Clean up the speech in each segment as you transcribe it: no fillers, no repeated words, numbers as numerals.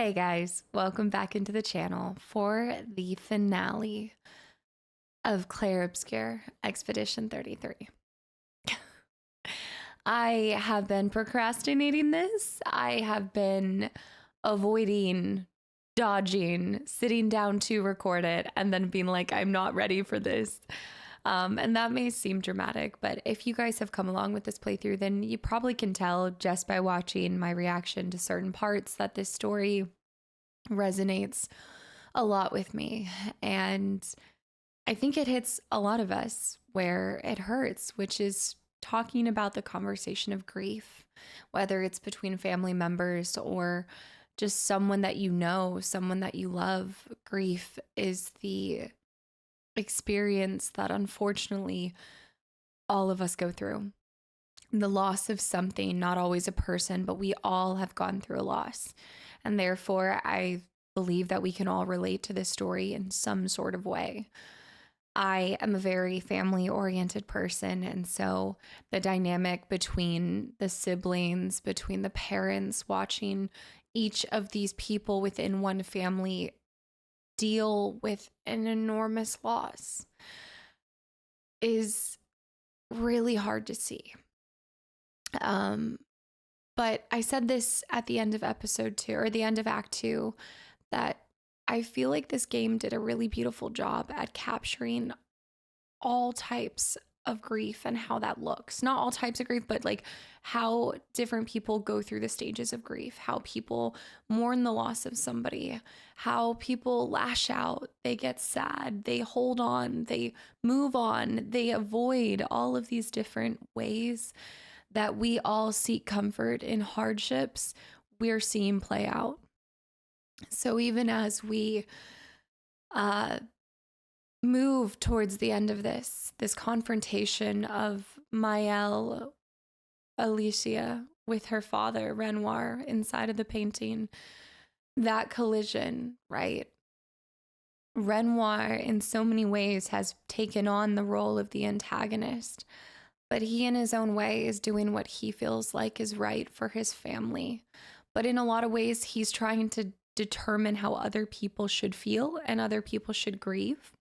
Hey guys, welcome back into the channel for the finale of Clair Obscur Expedition 33. I have been procrastinating this. I have been avoiding, dodging, sitting down to record it, and then being like, I'm not ready for this. And that may seem dramatic, but if you guys have come along with this playthrough, then you probably can tell just by watching my reaction to certain parts that this story resonates a lot with me. And I think it hits a lot of us where it hurts, which is talking about the conversation of grief, whether it's between family members or just someone that you know, someone that you love. Grief is the experience that unfortunately all of us go through. The loss of something, not always a person, but we all have gone through a loss. And therefore, I believe that we can all relate to this story in some sort of way. I am a very family-oriented person, and so the dynamic between the siblings, between the parents, watching each of these people within one family deal with an enormous loss is really hard to see. But I said this at the end of episode 2, or the end of Act 2, that I feel like this game did a really beautiful job at capturing all types of grief and how that looks. Not all types of grief, but like how different people go through the stages of grief, how people mourn the loss of somebody, how people lash out, they get sad, they hold on, they move on, they avoid, all of these different ways that we all seek comfort in hardships we're seeing play out. So even as we move towards the end of this confrontation of Mayel Alicia with her father, Renoir, inside of the painting, that collision, right? Renoir, in so many ways, has taken on the role of the antagonist, but he, in his own way, is doing what he feels like is right for his family. But in a lot of ways, he's trying to determine how other people should feel and other people should grieve.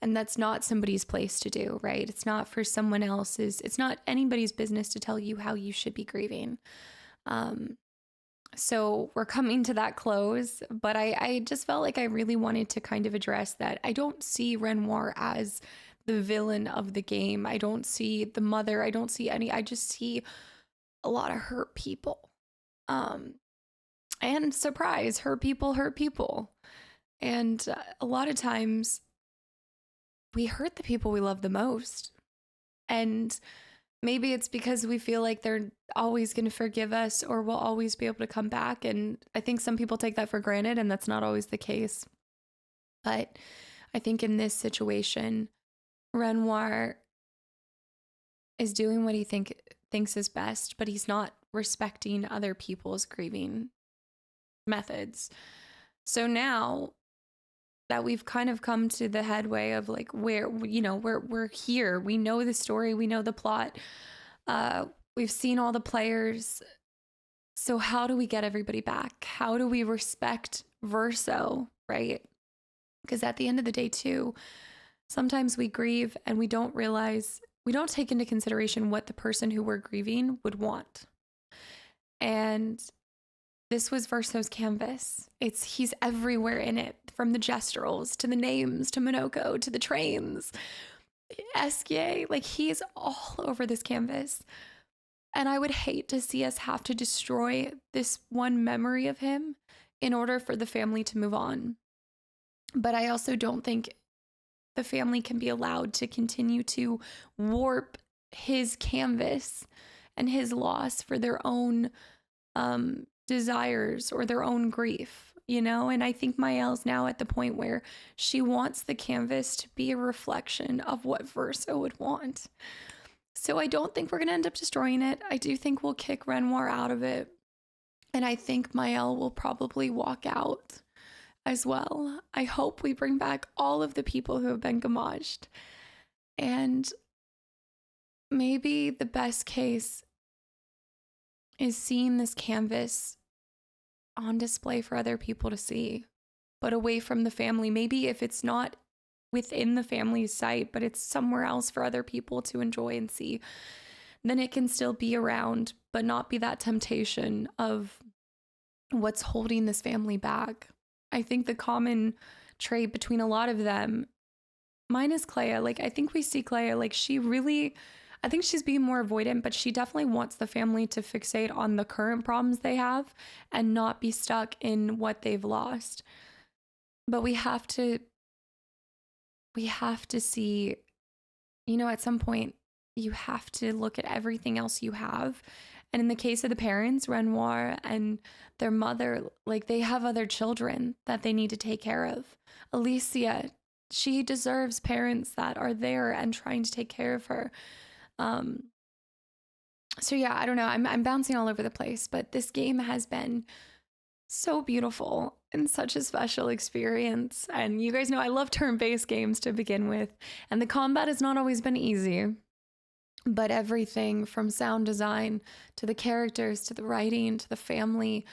And that's not somebody's place to do, right? It's not for someone else's, it's not anybody's business to tell you how you should be grieving. So we're coming to that close, but I just felt like I really wanted to kind of address that. I don't see Renoir as the villain of the game. I don't see the mother. I don't see any, I just see a lot of hurt people. And surprise, hurt people. And a lot of times we hurt the people we love the most. And maybe it's because we feel like they're always going to forgive us or we'll always be able to come back. And I think some people take that for granted, and that's not always the case. But I think in this situation, Renoir is doing what he thinks is best, but he's not respecting other people's grieving methods. So now that we've kind of come to the headway of like where, you know, we're here, we know the story, we know the plot, we've seen all the players. So how do we get everybody back? How do we respect Verso, right? Because at the end of the day too, sometimes we grieve and we don't realize, we don't take into consideration what the person who we're grieving would want. And this was Verso's canvas. He's everywhere in it, from the gesturals to the names to Monoko to the trains, Esquier, like he's all over this canvas. And I would hate to see us have to destroy this one memory of him in order for the family to move on. But I also don't think the family can be allowed to continue to warp his canvas and his loss for their own desires or their own grief, you know? And I think Mayel's now at the point where she wants the canvas to be a reflection of what Verso would want. So I don't think we're going to end up destroying it. I do think we'll kick Renoir out of it. And I think Mayel will probably walk out as well. I hope we bring back all of the people who have been gamaged. And maybe the best case is seeing this canvas on display for other people to see, but away from the family. Maybe if it's not within the family's sight, but it's somewhere else for other people to enjoy and see, then it can still be around, but not be that temptation of what's holding this family back. I think the common trait between a lot of them, mine is Clair. Like, I think we see Clair, like, I think she's being more avoidant, but she definitely wants the family to fixate on the current problems they have and not be stuck in what they've lost. But we have to see, at some point, you have to look at everything else you have. And in the case of the parents, Renoir and their mother, like, they have other children that they need to take care of. Alicia, she deserves parents that are there and trying to take care of her. So yeah, I don't know. I'm bouncing all over the place, but this game has been so beautiful and such a special experience. And you guys know I love turn-based games to begin with, and the combat has not always been easy. But everything from sound design to the characters to the writing to the family,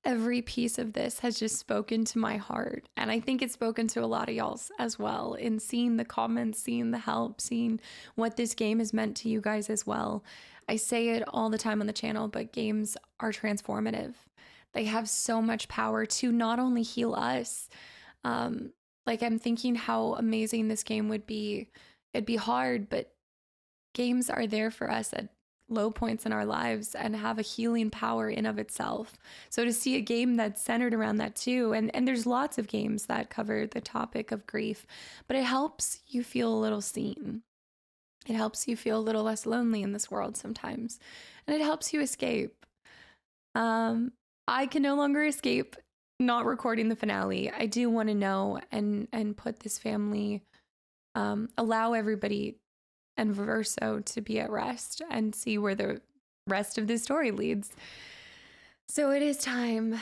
every piece of this has just spoken to my heart. And I think it's spoken to a lot of y'all's as well, in seeing the comments, seeing the help, seeing what this game has meant to you guys as well. I say it all the time on the channel, but games are transformative. They have so much power to not only heal us, like, I'm thinking how amazing this game would be. It'd be hard, but games are there for us at low points in our lives and have a healing power in of itself. So to see a game that's centered around that too, and there's lots of games that cover the topic of grief, but it helps you feel a little seen. It helps you feel a little less lonely in this world sometimes, and it helps you escape. I can no longer escape not recording the finale. I do want to know and put this family, allow everybody and Verso to be at rest and see where the rest of this story leads. So it is time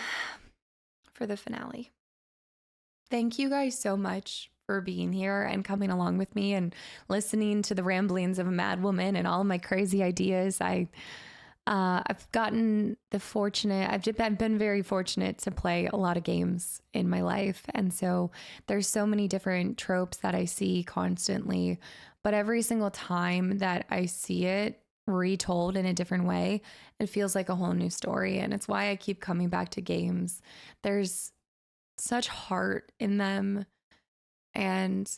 for the finale. Thank you guys so much for being here and coming along with me and listening to the ramblings of a mad woman and all of my crazy ideas. I've gotten I've been very fortunate to play a lot of games in my life. And so there's so many different tropes that I see constantly, but every single time that I see it retold in a different way, it feels like a whole new story. And it's why I keep coming back to games. There's such heart in them, and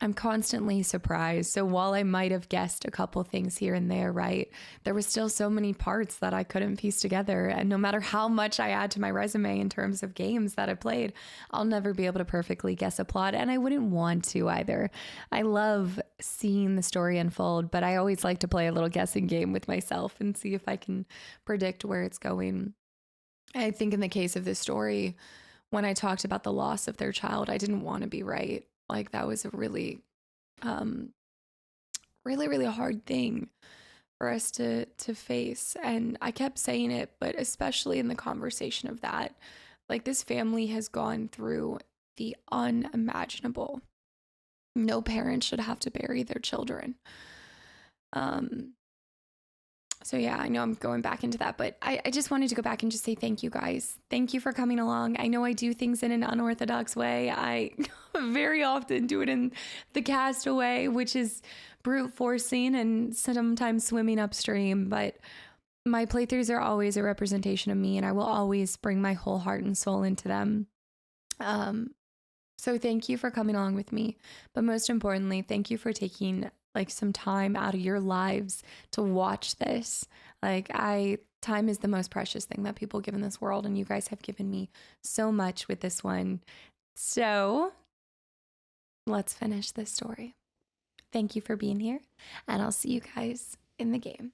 I'm constantly surprised. So while I might have guessed a couple things here and there, right, there were still so many parts that I couldn't piece together. And no matter how much I add to my resume in terms of games that I played, I'll never be able to perfectly guess a plot. And I wouldn't want to either. I love seeing the story unfold, but I always like to play a little guessing game with myself and see if I can predict where it's going. I think in the case of this story, when I talked about the loss of their child, I didn't want to be right. Like, that was a really, really hard thing for us to face. And I kept saying it, but especially in the conversation of that, like, this family has gone through the unimaginable. No parent should have to bury their children. So yeah, I know I'm going back into that, but I just wanted to go back and just say thank you guys. Thank you for coming along. I know I do things in an unorthodox way. I very often do it in the castaway, which is brute forcing and sometimes swimming upstream, but my playthroughs are always a representation of me, and I will always bring my whole heart and soul into them. So thank you for coming along with me, but most importantly, thank you for taking like some time out of your lives to watch this. Time is the most precious thing that people give in this world, and you guys have given me so much with this one. So let's finish this story. Thank you for being here, and I'll see you guys in the game.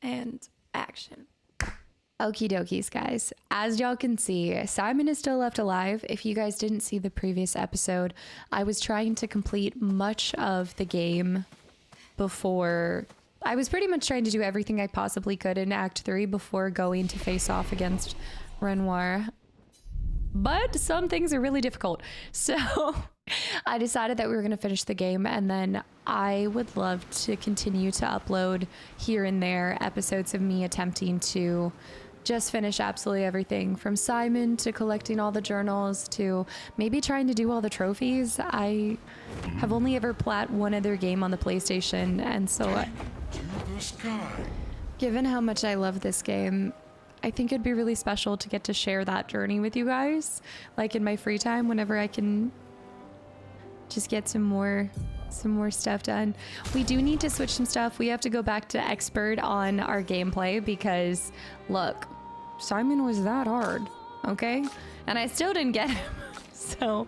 And action. Okie dokies, guys. As y'all can see, Simon is still left alive. If you guys didn't see the previous episode, I was trying to complete much of the game before. I was pretty much trying to do everything I possibly could in Act 3 before going to face off against Renoir. But some things are really difficult. So I decided that we were going to finish the game, and then I would love to continue to upload here and there episodes of me attempting to just finish absolutely everything, from Simon to collecting all the journals to maybe trying to do all the trophies. I have only ever plat one other game on the PlayStation, and so To the sky. given how much I love this game, I think it'd be really special to get to share that journey with you guys, like in my free time, whenever I can just get some more stuff done. We do need to switch some stuff. We have to go back to expert on our gameplay because look, Simon was that hard, okay? And I still didn't get him. So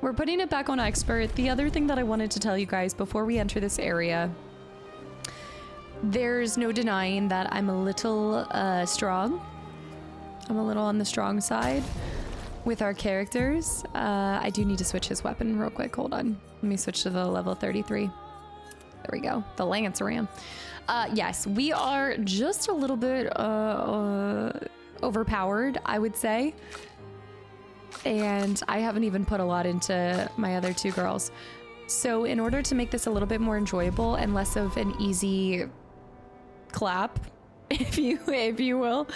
we're putting it back on expert. The other thing that I wanted to tell you guys before we enter this area, there's no denying that I'm a little strong. I'm a little on the strong side with our characters. I do need to switch his weapon real quick. Hold on. Let me switch to the level 33. There we go. The Lance Ram. Yes, we are just a little bit overpowered, I would say. And I haven't even put a lot into my other two girls. So in order to make this a little bit more enjoyable and less of an easy clap, if you will,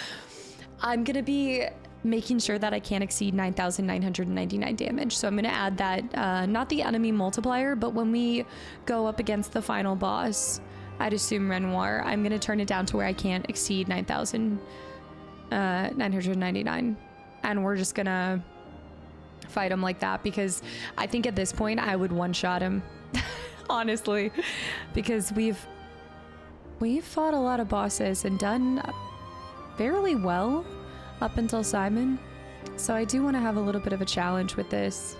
I'm gonna be making sure that I can't exceed 9,999 damage. So I'm gonna add that, not the enemy multiplier, but when we go up against the final boss, I'd assume Renoir, I'm gonna turn it down to where I can't exceed 9,999. And we're just gonna fight him like that, because I think at this point I would one-shot him, honestly, because we've fought a lot of bosses and done fairly well up until Simon, so I do want to have a little bit of a challenge with this.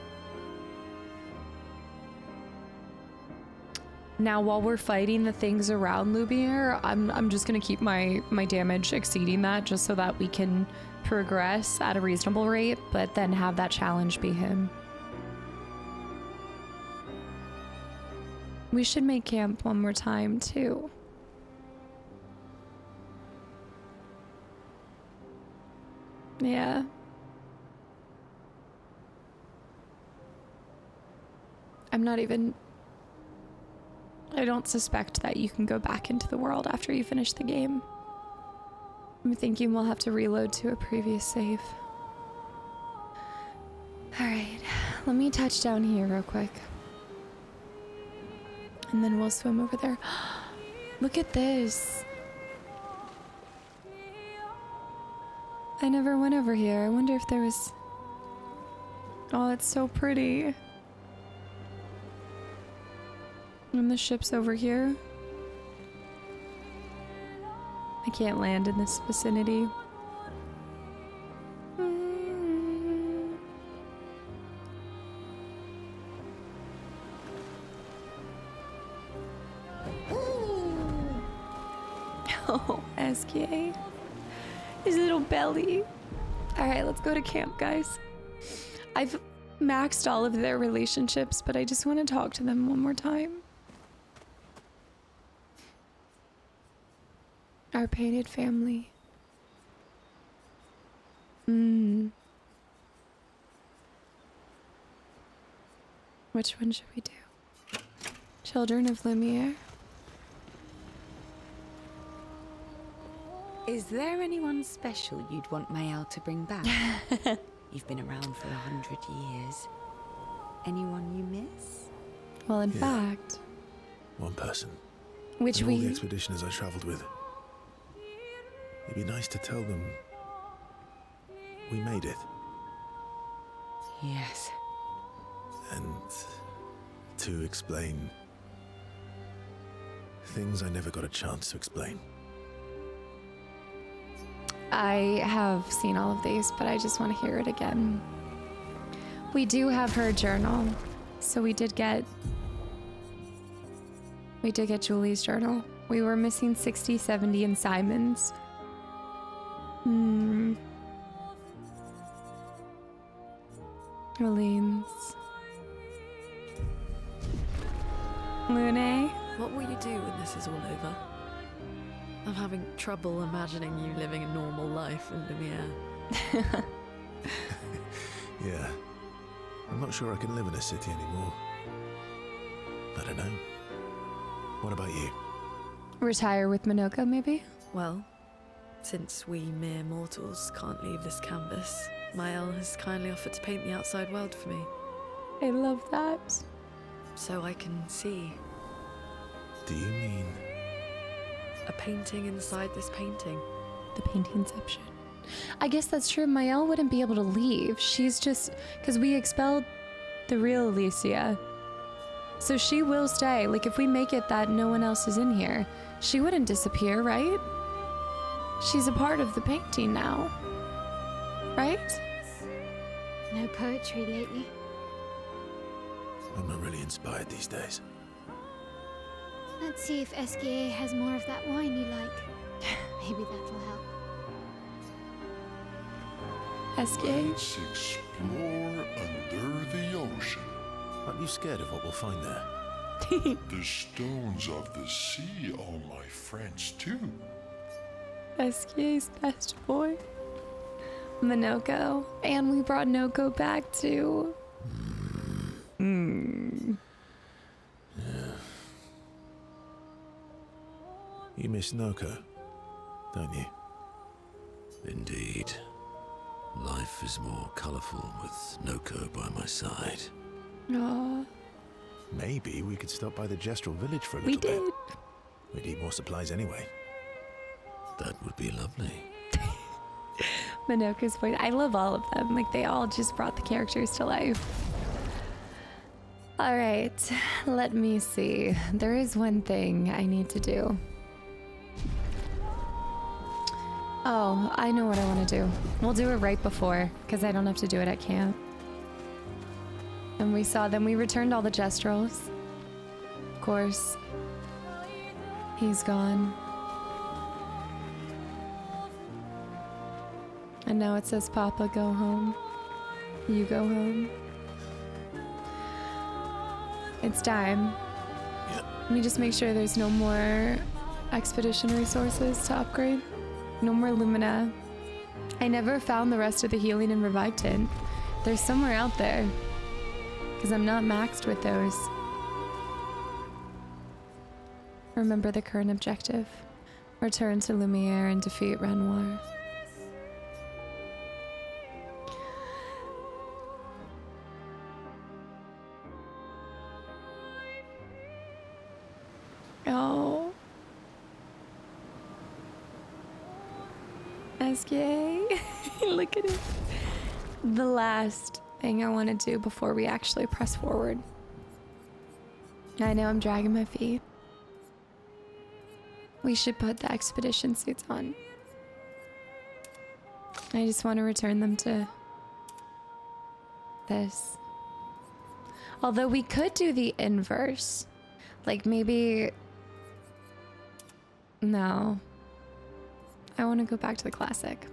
Now, while we're fighting the things around Lumiere, I'm just gonna keep my damage exceeding that, just so that we can progress at a reasonable rate, but then have that challenge be him. We should make camp one more time too. Yeah. I don't suspect that you can go back into the world after you finish the game. I'm thinking we'll have to reload to a previous save. Alright, let me touch down here real quick. And then we'll swim over there. Look at this. I never went over here. I wonder if there was... Oh, it's so pretty. And the ship's over here. I can't land in this vicinity. Oh, SK. His little belly. Alright, let's go to camp, guys. I've maxed all of their relationships, but I just want to talk to them one more time. Our painted family. Which one should we do? Children of Lumiere. Is there anyone special you'd want Mayal to bring back? You've been around for 100 years. Anyone you miss? Well, in fact... One person. Which in all the we... expeditioners I travelled with. It'd be nice to tell them we made it. Yes. And to explain things I never got a chance to explain. I have seen all of these, but I just want to hear it again. We do have her journal, so we did get Julie's journal. We were missing 60, 70, and Simon's. Orleans. Lune. What will you do when this is all over? I'm having trouble imagining you living a normal life in Lumiere. Yeah. I'm not sure I can live in a city anymore. I don't know. What about you? Retire with Minoka, maybe? Well, Since we mere mortals can't leave this canvas, Mael has kindly offered to paint the outside world for me. I love that. So I can see Do you mean... a painting inside this painting. The paintingception. I guess that's true. Mael wouldn't be able to leave. She's just... Because we expelled the real Alicia. So she will stay. Like, if we make it that no one else is in here, she wouldn't disappear, right? She's a part of the painting now. Right? No poetry lately. I'm not really inspired these days. Let's see if SKA has more of that wine you like. Maybe that'll help. SK? Let's explore under the ocean. Aren't you scared of what we'll find there? The stones of the sea are my friends too. SK's best boy. Minoko. And we brought Noko back too. You miss Noko, don't you? Indeed. Life is more colourful with Noko by my side. Aw, Maybe we could stop by the Gestural village for a we little bit. did. We need more supplies anyway. That would be lovely. Minoko's voice. I love all of them. Like, they all just brought the characters to life. All right, let me see. There is one thing I need to do. Oh, I know what I want to do. We'll do it right before, because I don't have to do it at camp. And we saw them. We returned all the Gestrals. Of course. He's gone. And now it says, Papa, go home. You go home. It's time. Yep. Let me just make sure there's no more expedition resources to upgrade. No more Lumina. I never found the rest of the healing and revive tint. They're somewhere out there. Because I'm not maxed with those. Remember the current objective. Return to Lumiere and defeat Renoir. Oh. SK. Look at it. The last thing I want to do before we actually press forward. I know I'm dragging my feet. We should put the expedition suits on. I just want to return them to this. Although we could do the inverse. Like maybe... No. I want to go back to the classic.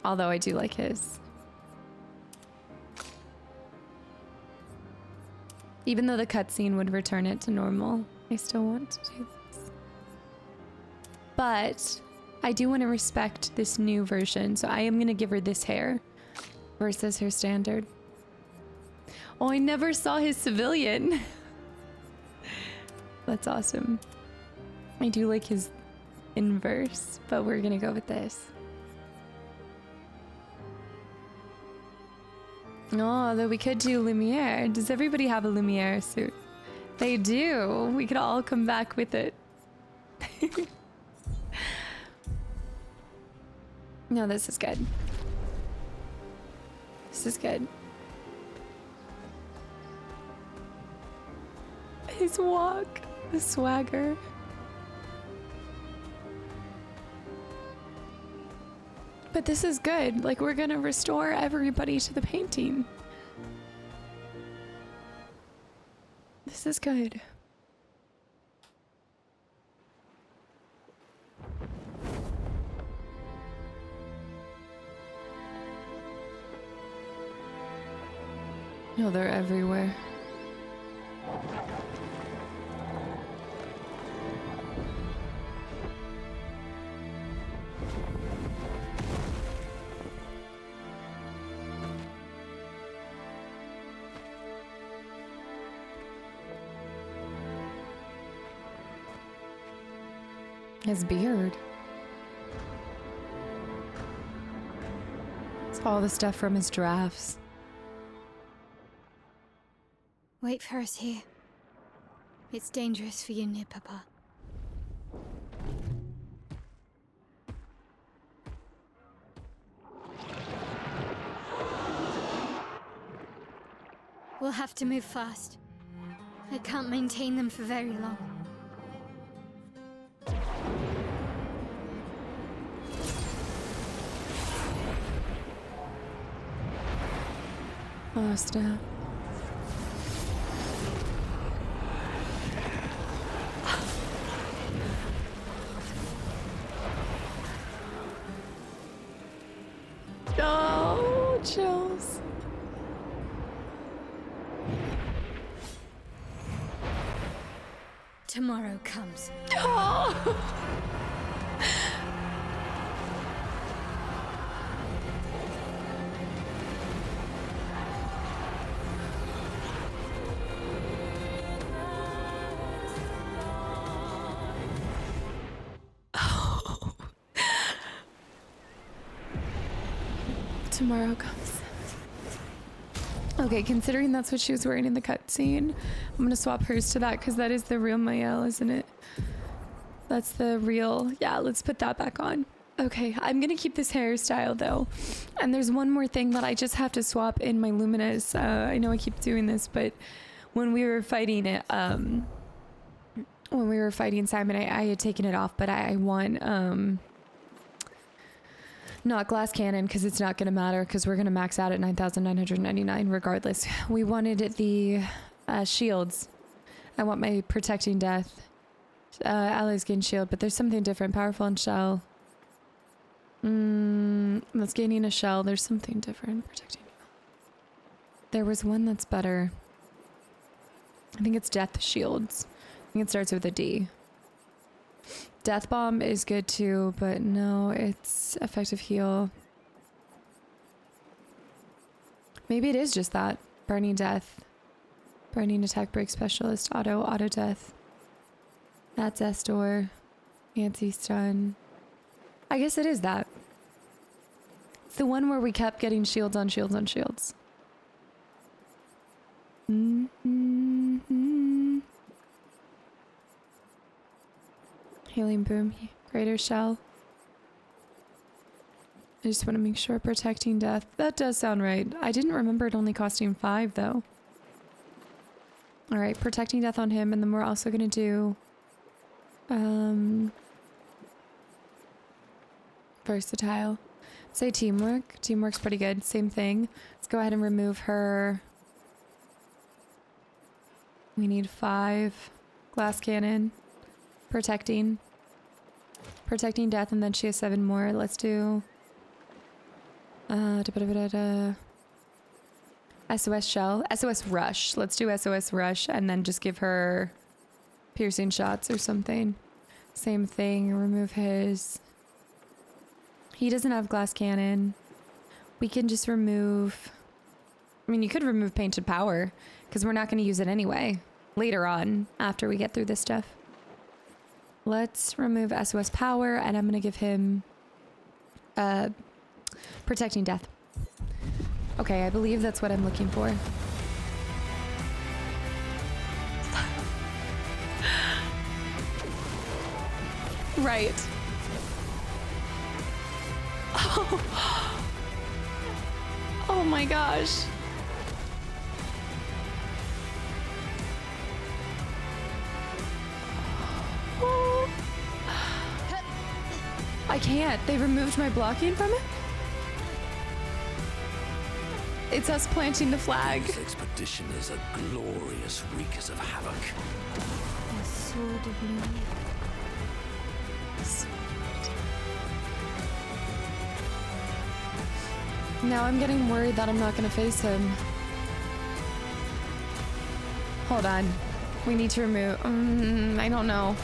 Although I do like his. Even though the cutscene would return it to normal, I still want to do this. But I do want to respect this new version, so I am going to give her this hair versus her standard. Oh, I never saw his civilian. That's awesome. I do like his inverse, but we're going to go with this. Oh, though we could do Lumiere. Does everybody have a Lumiere suit? They do. We could all come back with it. No, this is good. This is good. His walk, the swagger. But this is good. Like, we're gonna restore everybody to the painting. This is good. No, they're everywhere. His beard. It's all the stuff from his drafts. Wait for us here. It's dangerous for you near Papa. We'll have to move fast. I can't maintain them for very long. Oh, snap. Oh, chills. Tomorrow comes. Oh. Tomorrow comes. Okay, considering that's what she was wearing in the cutscene, I'm gonna swap hers to that because that is the real Mayel, isn't it? That's the real. Yeah, let's put that back on. Okay, I'm gonna keep this hairstyle though. And there's one more thing that I just have to swap in my Luminous. I know I keep doing this, but when we were fighting it, when we were fighting Simon, I had taken it off, but I want not glass cannon because it's not going to matter because we're going to max out at 9,999 regardless. We wanted the shields. I want my protecting death. Allies gain shield, but there's something different. Powerful and shell. That's gaining a shell. There's something different. Protecting. There was one that's better. I think it's death shields. I think it starts with a D. Death bomb is good too, but no, it's effective heal. Maybe it is just that. Burning death. Burning attack break specialist. Auto death. That's Estor. Anti-stun. I guess it is that. It's the one where we kept getting shields on shields on shields. Healing boom, greater shell. I just want to make sure protecting death. That does sound right. I didn't remember it only costing 5 though. All right, protecting death on him, and then we're also gonna do versatile. Say teamwork. Teamwork's pretty good. Same thing. Let's go ahead and remove her. We need 5 glass cannon. Protecting death, and then she has 7 more. Let's do SOS shell. SOS rush. Let's do SOS rush and then just give her piercing shots or something. Same thing. Remove his. He doesn't have glass cannon. We can just remove. I mean, you could remove painted power because we're not going to use it anyway later on after we get through this stuff. Let's remove SOS power, and I'm going to give him protecting death. Okay, I believe that's what I'm looking for. Right. Oh. Oh my gosh. I can't. They removed my blocking from it? It's us planting the flag. These expeditioners are glorious wreakers of havoc. The sword of Lumiere. Now I'm getting worried that I'm not going to face him. Hold on. We need to remove... I don't know.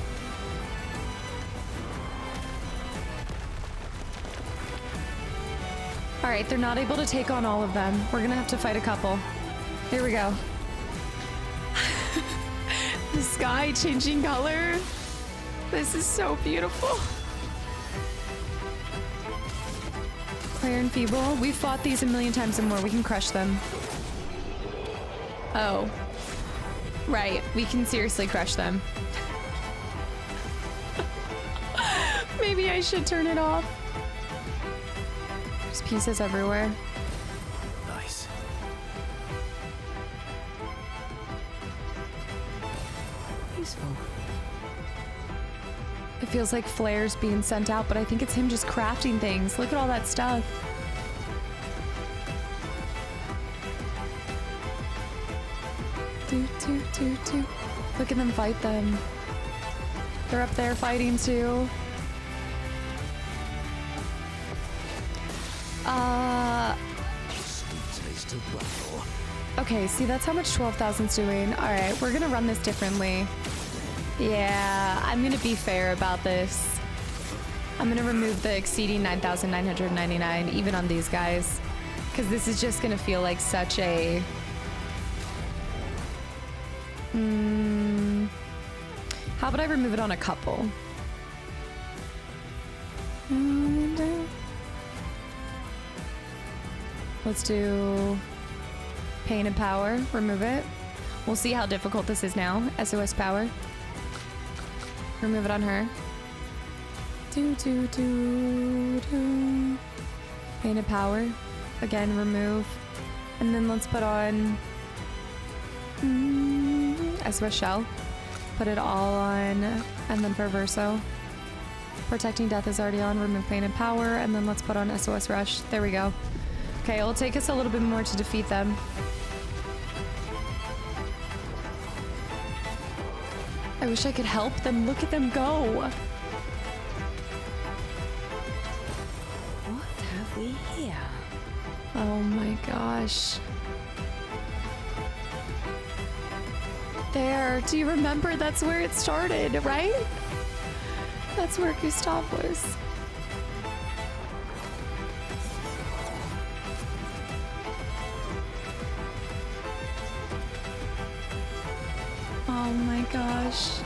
Alright, they're not able to take on all of them. We're gonna have to fight a couple. Here we go. The sky changing color. This is so beautiful. Clair and Feeble. We've fought these a million times and more. We can crush them. Oh. Right. We can seriously crush them. Maybe I should turn it off. There's pieces everywhere. Nice. Useful. It feels like flares being sent out, but I think it's him just crafting things. Look at all that stuff. Look at them fight them. They're up there fighting too. Taste of battle. Okay, see, that's how much 12,000's doing. All right, we're gonna run this differently. Yeah, I'm gonna be fair about this. I'm gonna remove the exceeding 9,999 even on these guys, because this is just gonna feel like such a... How about I remove it on a couple? Let's do pain and power. Remove it. We'll see how difficult this is now. SOS power. Remove it on her. Pain and power. Again, remove. And then let's put on SOS shell. Put it all on, and then for Verso. Protecting death is already on. Remove pain and power, and then let's put on SOS rush. There we go. Okay, it'll take us a little bit more to defeat them. I wish I could help them. Look at them go. What have we here? Oh my gosh. There. Do you remember? That's where it started, right? That's where Gustav was. Oh my gosh.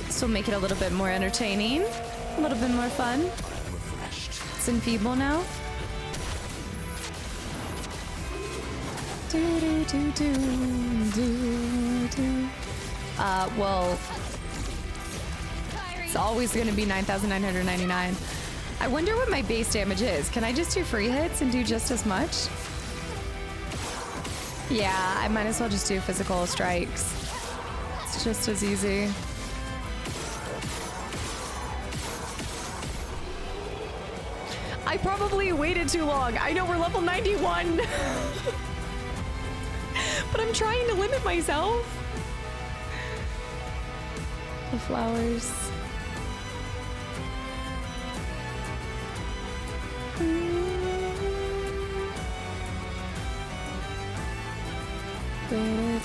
This will make it a little bit more entertaining, a little bit more fun. It's enfeeble now. Well, it's always going to be 9,999. I wonder what my base damage is. Can I just do free hits and do just as much? Yeah, I might as well just do physical strikes. It's just as easy. I probably waited too long. I know we're level 91. But I'm trying to limit myself. The flowers.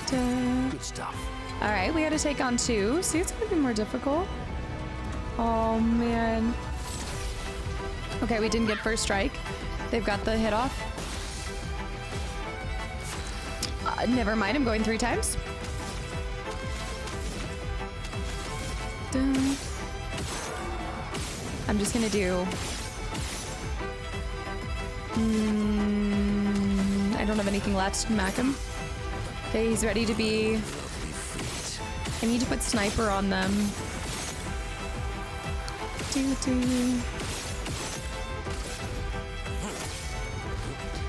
Good stuff. All right, we got to take on 2. See, it's gonna be more difficult. Oh man. Okay, we didn't get first strike. They've got the hit off. Never mind, I'm going 3 times. Dun. I'm just gonna do... I don't have anything left to smack him. Okay, he's ready to be... I need to put sniper on them.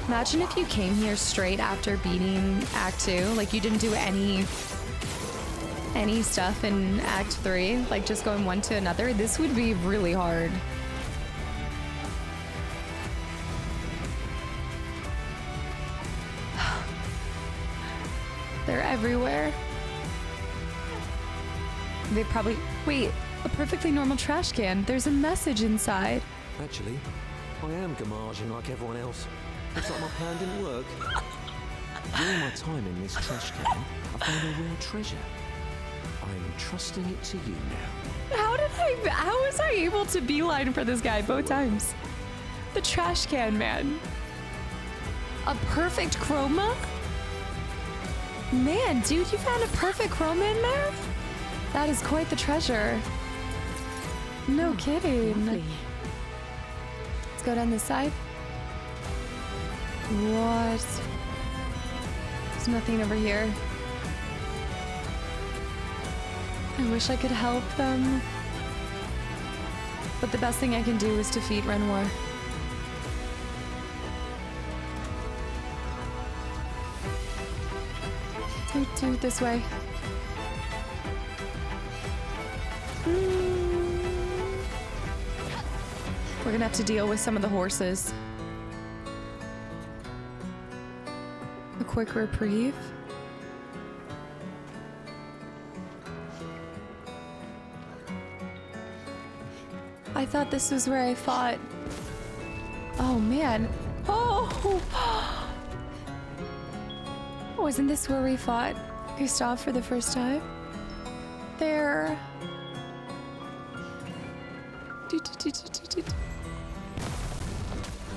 Imagine if you came here straight after beating Act 2, like you didn't do any stuff in Act 3, like just going one to another. This would be really hard. They're everywhere. They probably... Wait, a perfectly normal trash can. There's a message inside. Actually, I am gamaging like everyone else. Looks like my plan didn't work. During my time in this trash can, I found a rare treasure. I'm trusting it to you now. How was I able to beeline for this guy both times? The trash can man. A perfect chroma? Man, dude, you found a perfect chroma in there? That is quite the treasure. No kidding. Lovely. Let's go down this side. What? There's nothing over here. I wish I could help them. But the best thing I can do is defeat Renoir. Do it this way. We're gonna have to deal with some of the horses. A quick reprieve. I thought this was where I fought. Oh man. Oh! Wasn't this where we fought Gustave for the first time? There.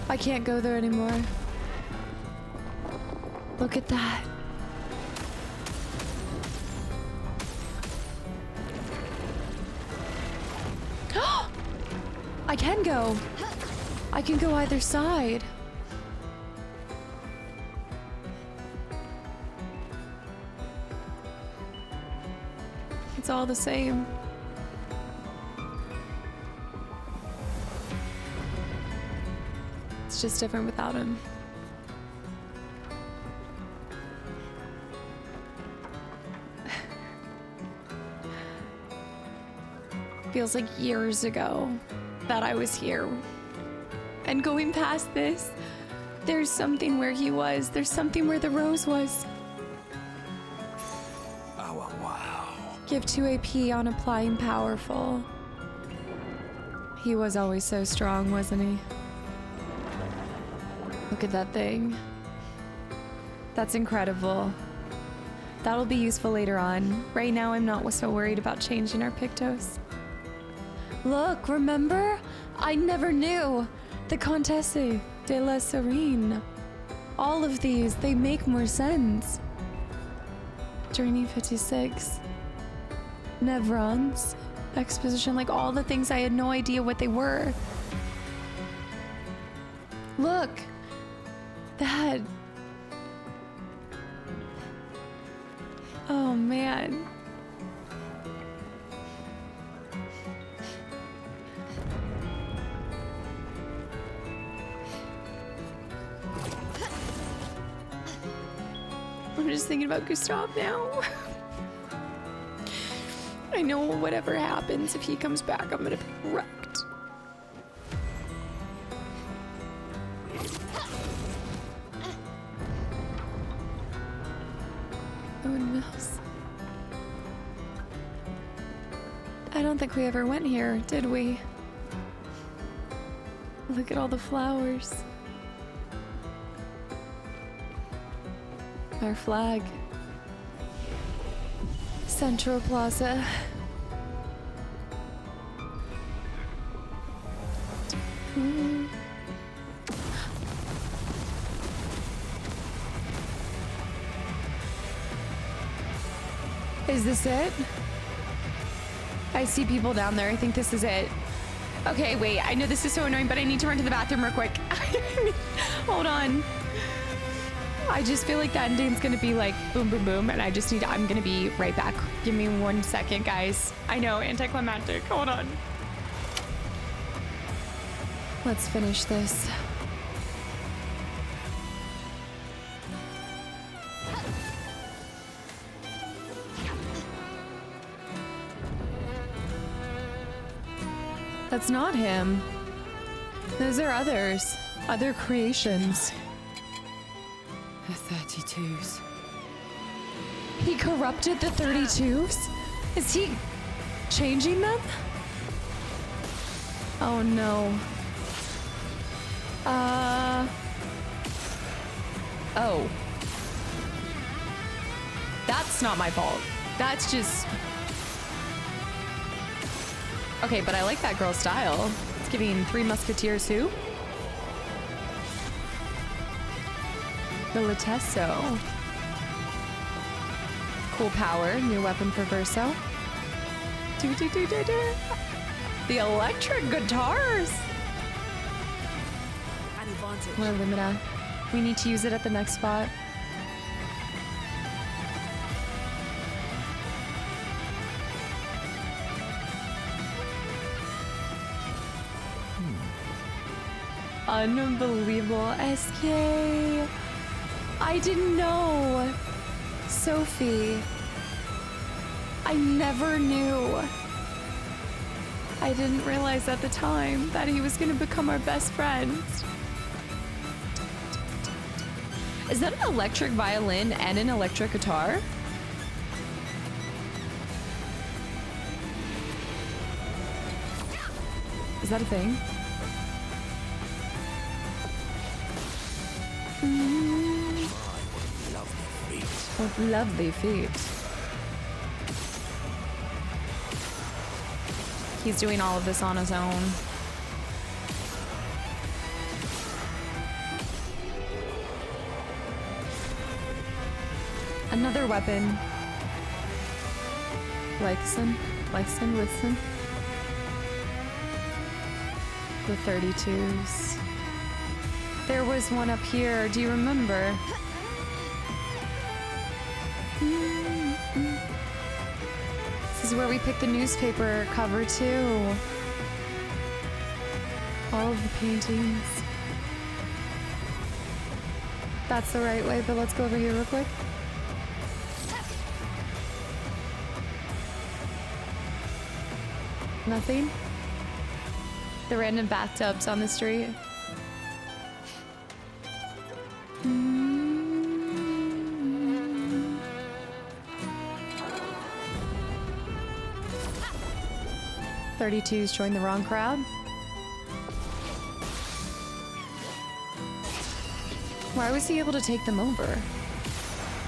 I can't go there anymore. Look at that. I can go. I can go either side. It's all the same. It's just different without him. Feels like years ago that I was here. And going past this, there's something where he was. There's something where the rose was. Oh, wow. Give 2 AP on applying powerful. He was always so strong, wasn't he? Look at that thing. That's incredible. That'll be useful later on. Right now, I'm not so worried about changing our Pictos. Look, remember? I never knew. The Comtesse de la Serene. All of these, they make more sense. Journey 56. Nevrons. Exposition, like all the things I had no idea what they were. Look. That. Oh man. I'm just thinking about Gustave now. I know whatever happens, if he comes back, I'm gonna be wrecked. Mouse. I don't think we ever went here, did we? Look at all the flowers. Our flag. Central Plaza. Ooh. Is this it? I see people down there. I think this is it. Okay, wait. I know this is so annoying, but I need to run to the bathroom real quick. Hold on. I just feel like the ending's gonna be like boom, boom, boom, and I'm gonna be right back. Give me 1 second, guys. I know, anticlimactic. Hold on. Let's finish this. That's not him. Those are others. Other creations. The 32s. He corrupted the 32s? Is he changing them? Oh no. Oh. That's not my fault. That's just... Okay, but I like that girl's style. It's giving Three Musketeers who? The Latesso. Cool power, new weapon for Verso. Do, do, do, do, do. The electric guitars. More Lumina. We need to use it at the next spot. Unbelievable. SK. I didn't know. Sophie. I never knew. I didn't realize at the time that he was going to become our best friends. Is that an electric violin and an electric guitar? Is that a thing? What lovely feet. He's doing all of this on his own. Another weapon. Listen. The 32s. There was one up here. Do you remember? This is where we picked the newspaper cover too. All of the paintings. That's the right way, but let's go over here real quick. Nothing? The random bathtubs on the street. 32s joined the wrong crowd. Why was he able to take them over?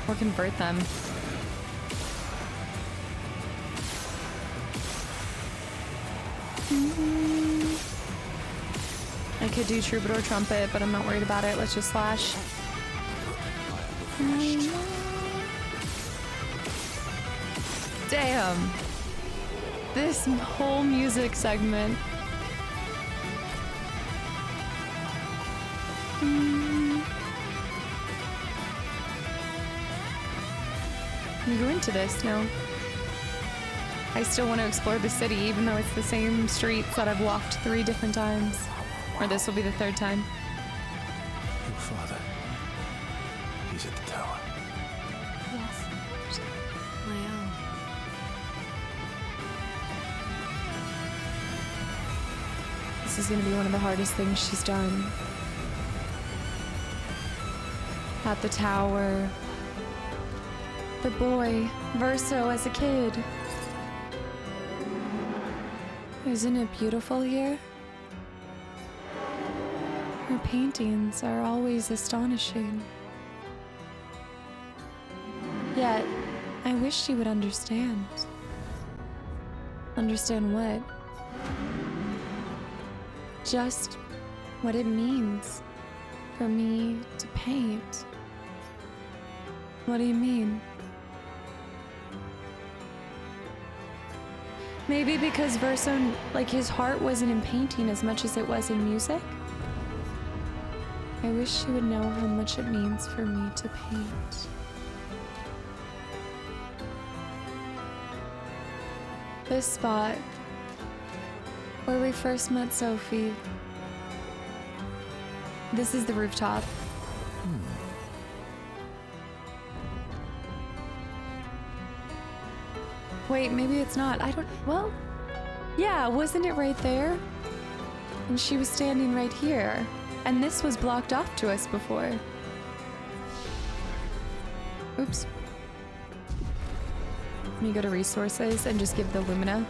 Or convert them? I could do Troubadour Trumpet, but I'm not worried about it. Let's just slash. Damn. This whole music segment. I'm go into this now. I still want to explore the city, even though it's the same streets that I've walked 3 different times. Or this will be the 3rd time. Your father. He's at the tower. Yes. I am. This is going to be one of the hardest things she's done. At the tower. The boy, Verso as a kid. Isn't it beautiful here? Her paintings are always astonishing. Yet, I wish she would understand. Understand what? Just what it means for me to paint. What do you mean? Maybe because Verso, like, his heart wasn't in painting as much as it was in music? I wish she would know how much it means for me to paint. This spot, where we first met Sophie. This is the rooftop. Wait, maybe it's not. I don't... Well, yeah, wasn't it right there? And she was standing right here. And this was blocked off to us before. Oops. Let me go to resources and just give the Lumina.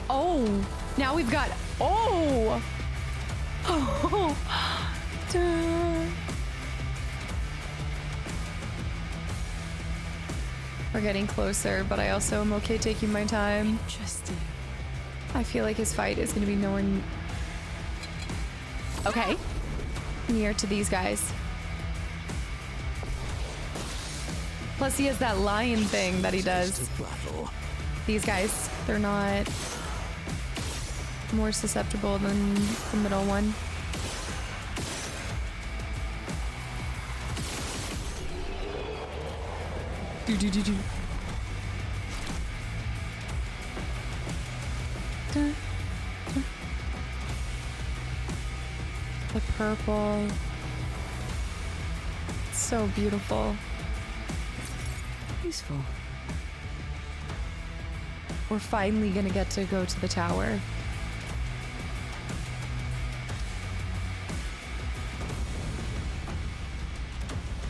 Oh, now we've got... Oh! Oh! Duh. We're getting closer, but I also am okay taking my time. Interesting. I feel like his fight is gonna be nowhere okay. Near to these guys. Plus he has that lion thing that he does. These guys, they're not more susceptible than the middle one. Do. The purple. It's so beautiful. Useful. We're finally gonna get to go to the tower.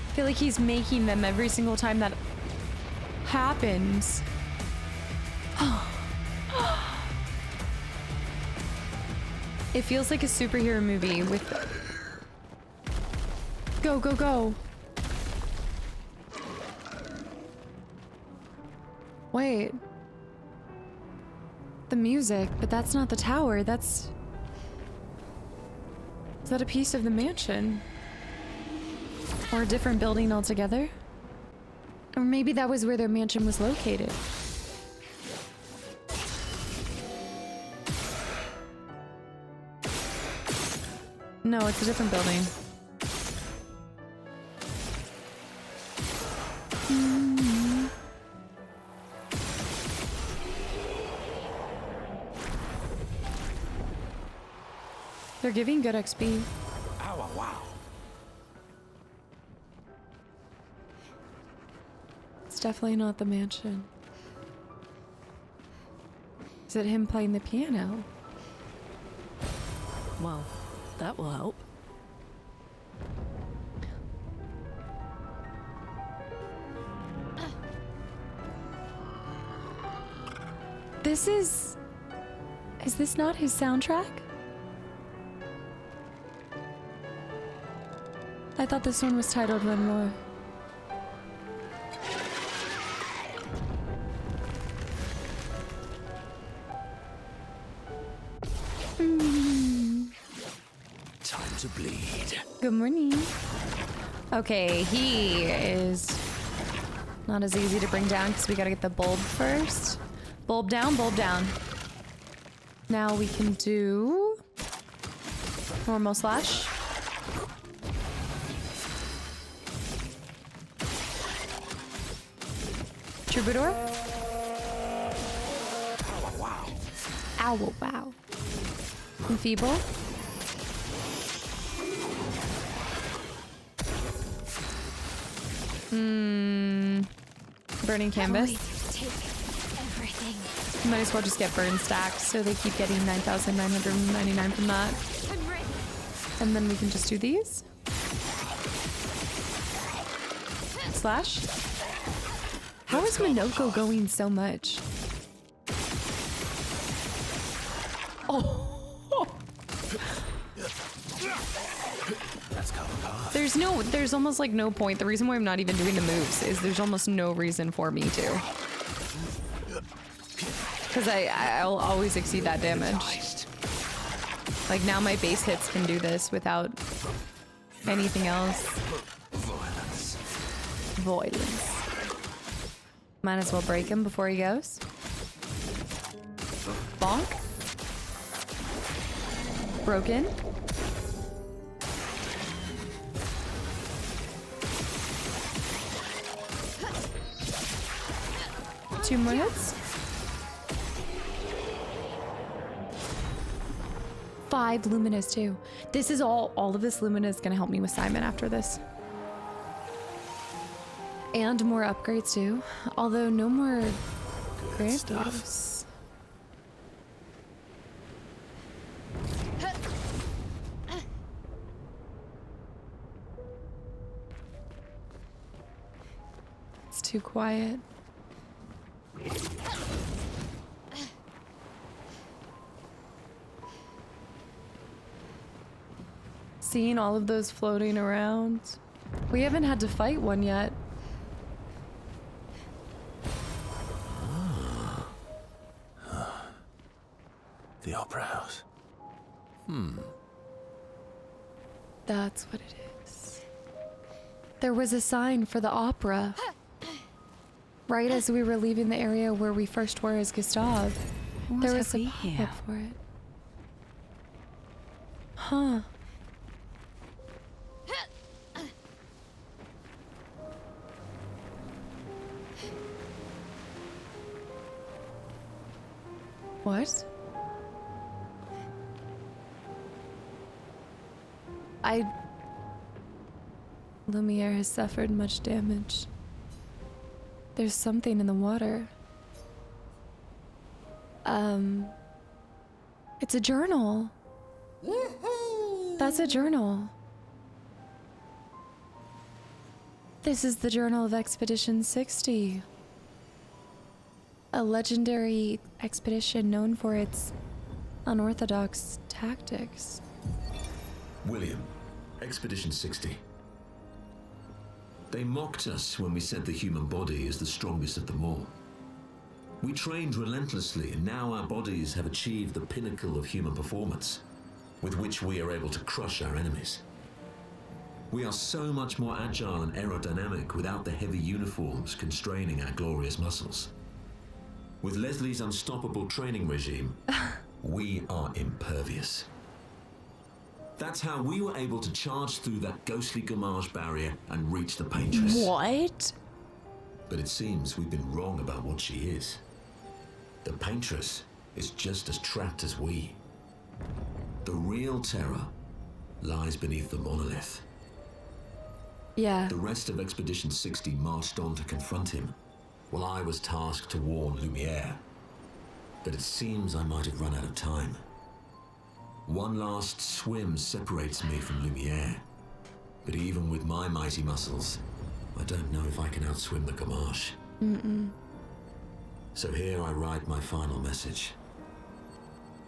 I feel like he's making them every single time that happens. It feels like a superhero movie with... Go, go, go. Wait. The music, but that's not the tower, that's... Is that a piece of the mansion? Or a different building altogether? Or maybe that was where their mansion was located. No, it's a different building. They're giving good XP. Oh, wow. It's definitely not the mansion. Is it him playing the piano? Well, that will help. This is this not his soundtrack? I thought this one was titled Renoir. Time to bleed. Good morning. Okay, he is not as easy to bring down because we gotta get the bulb first. Bulb down, bulb down. Now we can do normal slash. Troubadour. Ow, wow. Enfeeble. Burning canvas. Take everything. Might as well just get burn stacks so they keep getting 9,999 from that. I'm ready. And then we can just do these. Slash. How is Minoko going so much? Oh. There's almost like no point. The reason why I'm not even doing the moves is there's almost no reason for me to. Because I'll always exceed that damage. Like now my base hits can do this without anything else. Violence. Might as well break him before he goes. Bonk. Broken. Two more hits. 5 luminous too. This is all of this lumina is gonna help me with Simon after this. And more upgrades too. Although no more great stuff. It's too quiet. Seeing all of those floating around. We haven't had to fight one yet. The opera house. That's what it is. There was a sign for the opera. Right as we were leaving the area where we first were as Gustav. There was a pop-up for it. Huh. What? Lumiere has suffered much damage. There's something in the water. It's a journal. That's a journal. This is the Journal of Expedition 60. A legendary expedition known for its unorthodox tactics. William, Expedition 60. They mocked us when we said the human body is the strongest of them all. We trained relentlessly, and now our bodies have achieved the pinnacle of human performance, with which we are able to crush our enemies. We are so much more agile and aerodynamic without the heavy uniforms constraining our glorious muscles. With Leslie's unstoppable training regime, we are impervious. That's how we were able to charge through that ghostly Gamage barrier and reach the Paintress. What? But it seems we've been wrong about what she is. The Paintress is just as trapped as we. The real terror lies beneath the monolith. Yeah. The rest of Expedition 60 marched on to confront him, while I was tasked to warn Lumiere. But it seems I might have run out of time. One last swim separates me from Lumiere, but even with my mighty muscles, I don't know if I can outswim the Gamage. So here I write my final message.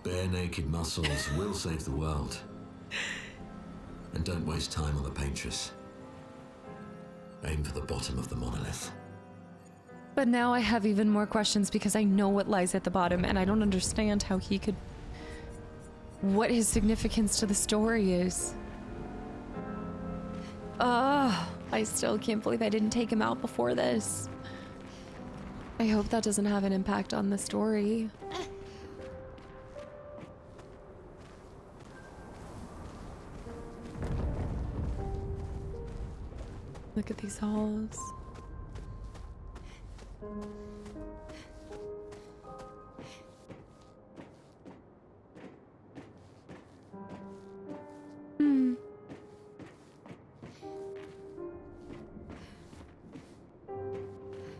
Bare naked muscles will save the world. And don't waste time on the Paintress. Aim for the bottom of the monolith. But now I have even more questions because I know what lies at the bottom and I don't understand how he could... what his significance to the story is. I still can't believe I didn't take him out before this. I hope that doesn't have an impact on the story. Look at these halls.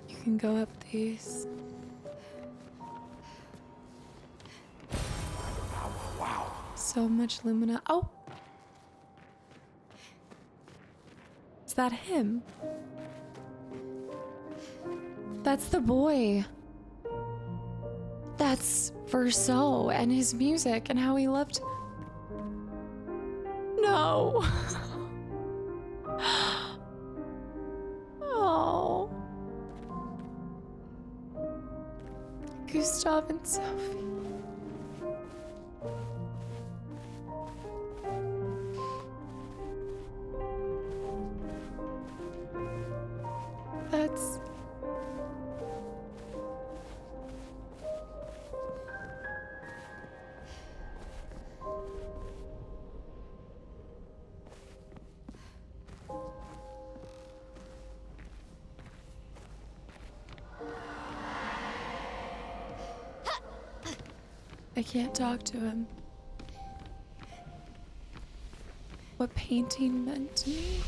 You can go up these. Wow. So much lumina. Oh! Is that him? That's the boy. That's Verso and his music and how he loved... No. Oh. Gustav and Sophie. That's... I can't talk to him. What painting meant to me?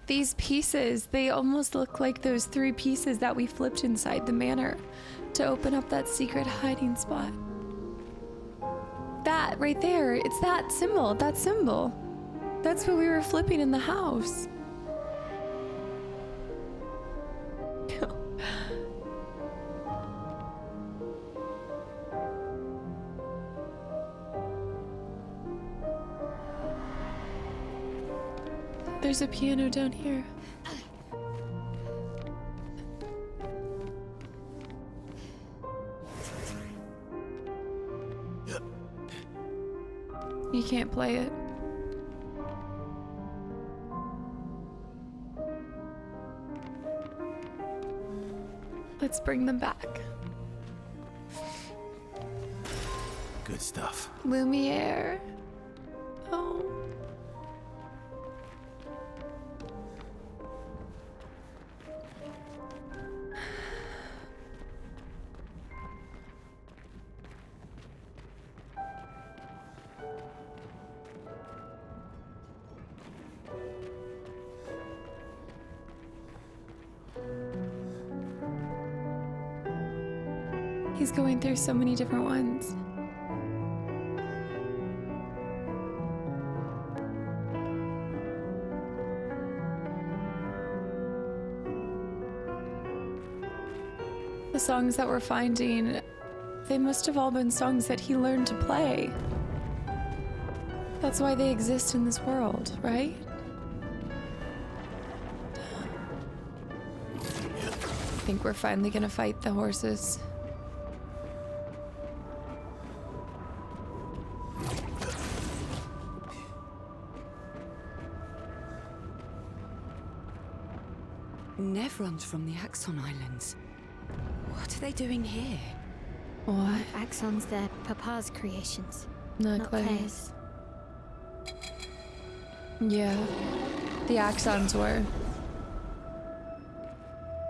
These pieces, they almost look like those 3 pieces that we flipped inside the manor to open up that secret hiding spot. That right there, it's that symbol, that symbol. That's what we were flipping in the house. There's a piano down here. You can't play it. Let's bring them back. Good stuff. Lumiere. Oh. He's going through so many different ones. The songs that we're finding, they must have all been songs that he learned to play. That's why they exist in this world, right? I think we're finally gonna fight the horses. Nevrons from the Axon Islands. What are they doing here? What? Axon's their papa's creations, Not not Claire's. Claire's. Yeah, the Axons were.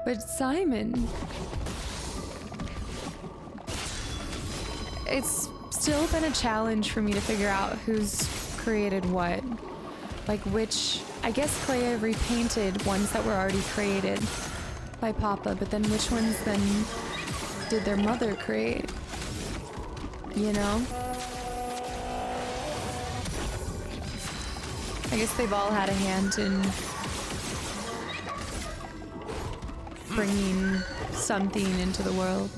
But Simon... It's still been a challenge for me to figure out who's created what. Like which... I guess Claire repainted ones that were already created by Papa, but then which ones then did their mother create? You know? I guess they've all had a hand in bringing something into the world.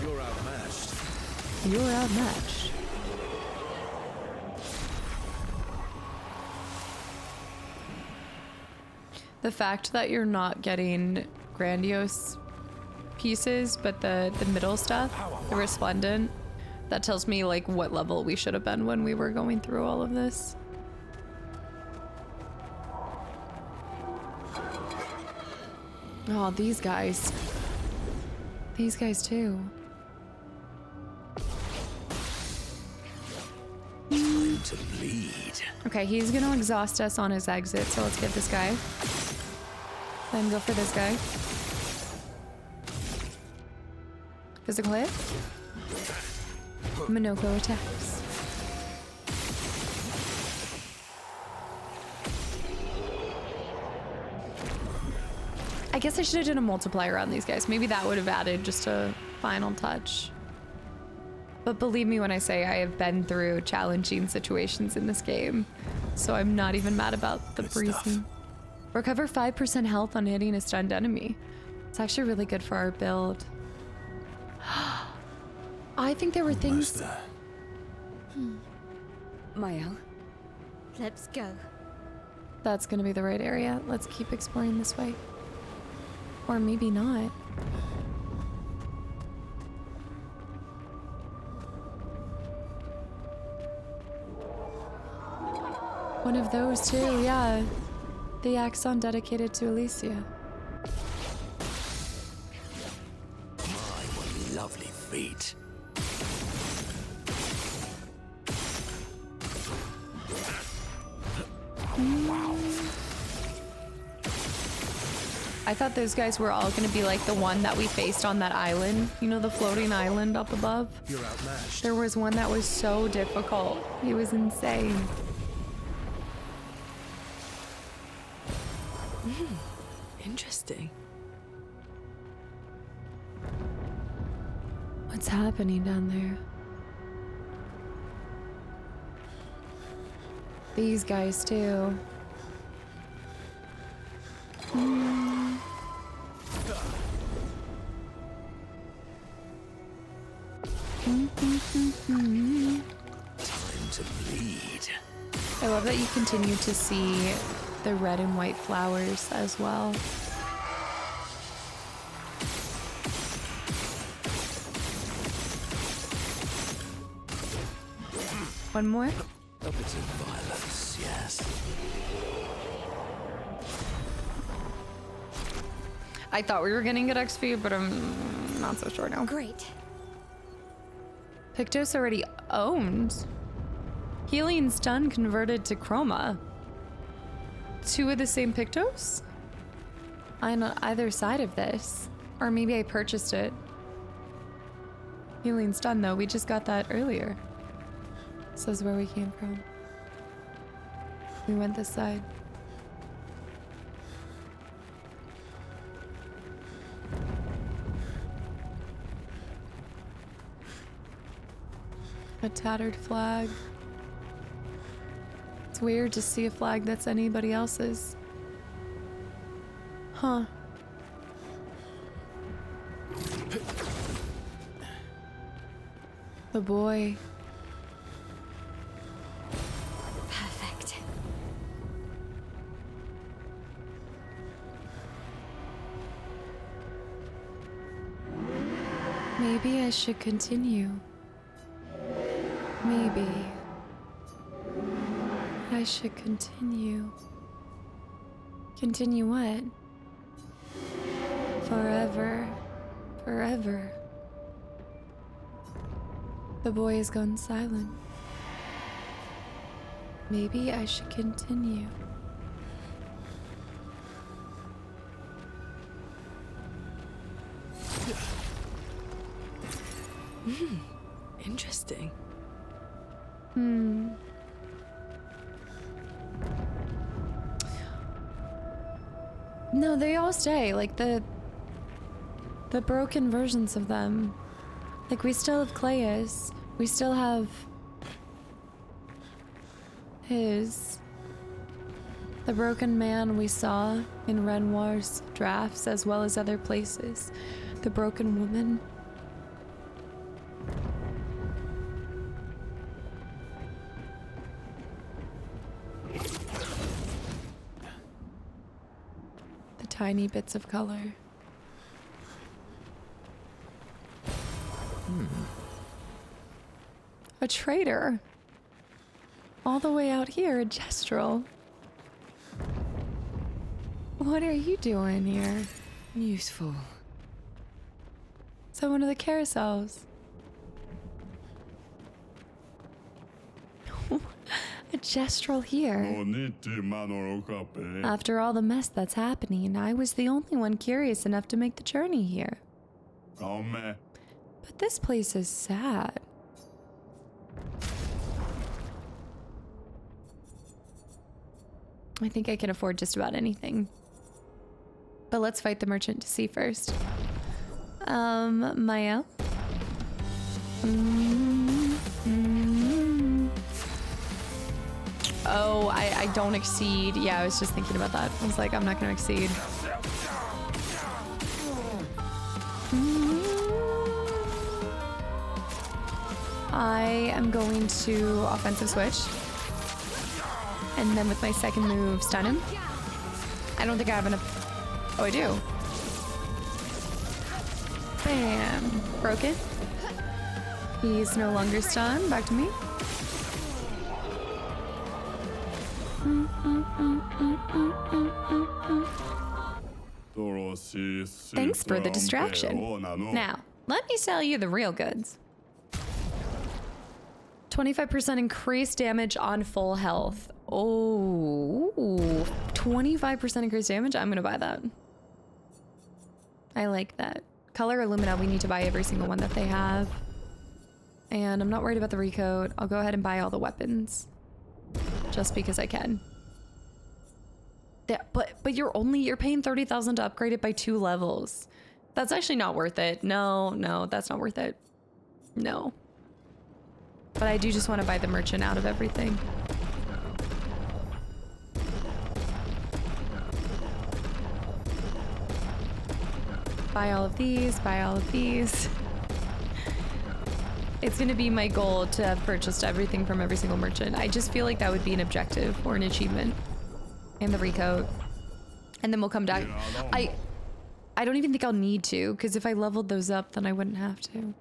You're outmatched. You're outmatched. The fact that you're not getting grandiose pieces, but the middle stuff, the resplendent, that tells me like what level we should have been when we were going through all of this. Oh, these guys. These guys too. Time to bleed. Okay, he's gonna exhaust us on his exit, so let's get this guy. Then go for this guy. Physical hit. Minoko attacks. I guess I should have done a multiplier on these guys. Maybe that would have added just a final touch. But believe me when I say I have been through challenging situations in this game, so I'm not even mad about the breezing. Recover 5% health on hitting a stunned enemy. It's actually really good for our build. I think there were Almost things... there. Mael, Let's go. That's gonna be the right area. Let's keep exploring this way. Or maybe not. One of those too, yeah. The Axon dedicated to Alicia. My, what lovely feet. Wow. I thought those guys were all gonna be like the one that we faced on that island. You know, the floating island up above? You're outmatched. There was one that was so difficult. He was insane. Interesting. What's happening down there? These guys too. Time to bleed. I love that you continue to see the red and white flowers as well. One more. A bit of violence, yes. I thought we were getting good XP, but I'm not so sure now. Great. Pictos already owned. Healing stun converted to chroma. 2 of the same Pictos? On either side of this. Or maybe I purchased it. Healing stun though, we just got that earlier. This is where we came from. We went this side. A tattered flag. It's weird to see a flag that's anybody else's. Huh. The boy. Perfect. Maybe I should continue. Maybe I should continue. Continue what? Forever. Forever. The boy has gone silent. Maybe I should continue. Interesting. No, they all stay. Like the broken versions of them. Like we still have Clayus. We still have his. The broken man we saw in Renoir's drafts as well as other places. The broken woman. Tiny bits of color. A traitor. All the way out here, a gestural. What are you doing here? Useful. So one of the carousels. A gestural here. After all the mess that's happening, I was the only one curious enough to make the journey here. But this place is sad. I think I can afford just about anything. But let's fight the merchant to see first. Mael? Oh, I don't exceed. Yeah, I was just thinking about that. I was like, I'm not gonna exceed. I am going to offensive switch. And then with my second move, stun him. I don't think I have enough. Oh, I do. Bam. Broken. He's no longer stunned. Back to me. Thanks for the distraction. Now, let me sell you the real goods. 25% increased damage on full health. Oh, 25% increased damage? I'm gonna buy that. I like that. Color Illumina, we need to buy every single one that they have. And I'm not worried about the recode. I'll go ahead and buy all the weapons. Just because I can. But you're paying 30,000 to upgrade it by 2 levels. That's actually not worth it. No, that's not worth it. No. But I do just want to buy the merchant out of everything. Buy all of these, buy all of these. It's going to be my goal to have purchased everything from every single merchant. I just feel like that would be an objective or an achievement. And the recode. And then we'll come back. I don't even think I'll need to, because if I leveled those up, then I wouldn't have to.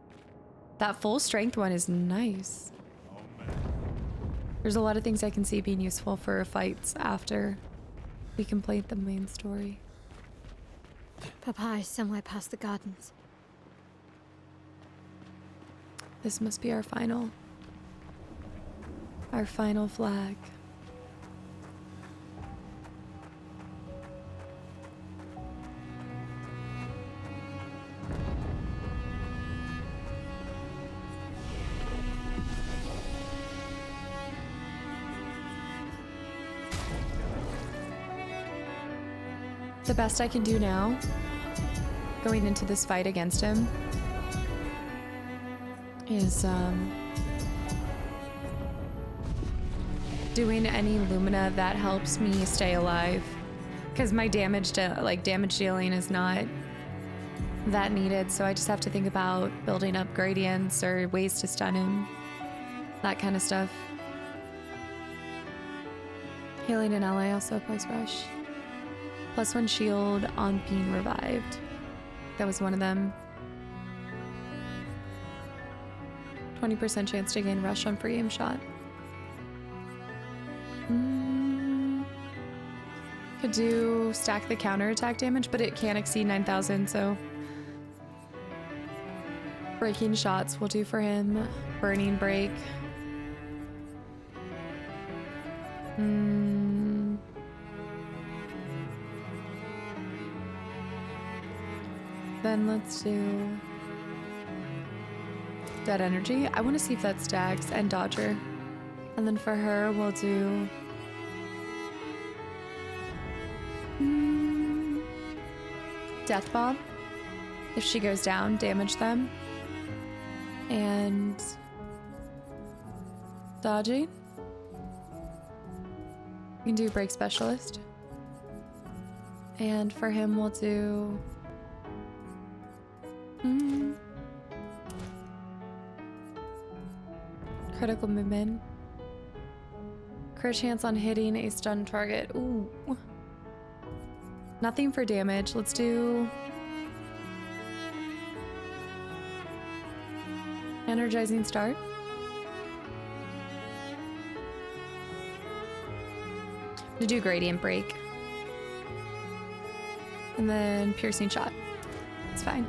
That full strength one is nice. There's a lot of things I can see being useful for fights after we complete the main story. Papa is somewhere past the gardens. This must be our final flag. The best I can do now, going into this fight against him, is doing any Lumina that helps me stay alive, because my damage dealing is not that needed, so I just have to think about building up gradients or ways to stun him, that kind of stuff. Healing an ally also applies rush. +1 shield on being revived. That was one of them. 20% chance to gain rush on free aim shot. Could do stack the counterattack damage, but it can't exceed 9,000, so breaking shots will do for him. Burning break. Then let's do Dead Energy. I want to see if that stacks, and Dodger. And then for her, we'll do Death Bomb. If she goes down, damage them. And dodging. We can do Break Specialist. And for him, we'll do critical movement. Crit chance on hitting a stun target. Ooh. Nothing for damage. Let's do Energizing Start. I'm gonna do Gradient Break. And then Piercing Shot. It's fine.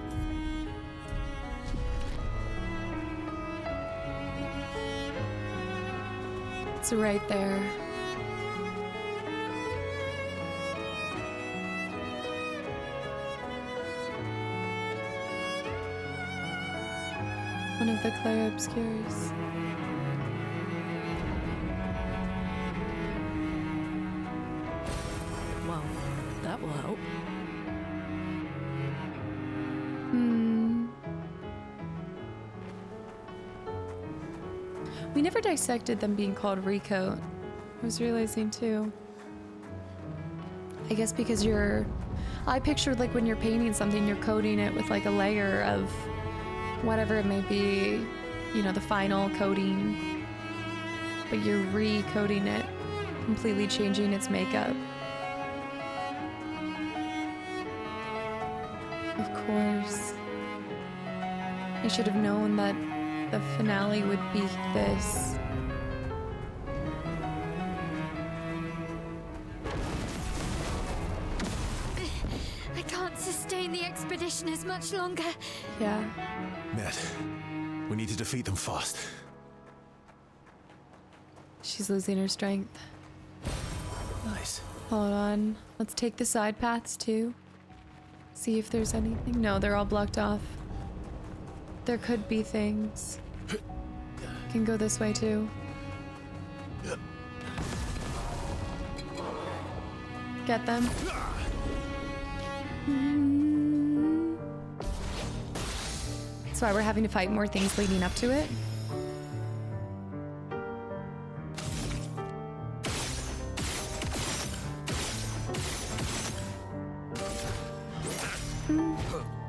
It's right there. One of the Clair Obscurs. Well, that will help. We never dissected them being called recoat. I was realizing too. I guess because I pictured like when you're painting something, you're coating it with like a layer of whatever it may be, you know, the final coating, but you're recoating it, completely changing its makeup. Of course. I should have known that the finale would be this. I can't sustain the expedition as much longer. Yeah. Ned, we need to defeat them fast. She's losing her strength. Nice. Hold on. Let's take the side paths too. See if there's anything. No, they're all blocked off. There could be things. Can go this way too. Get them. That's why we're having to fight more things leading up to it.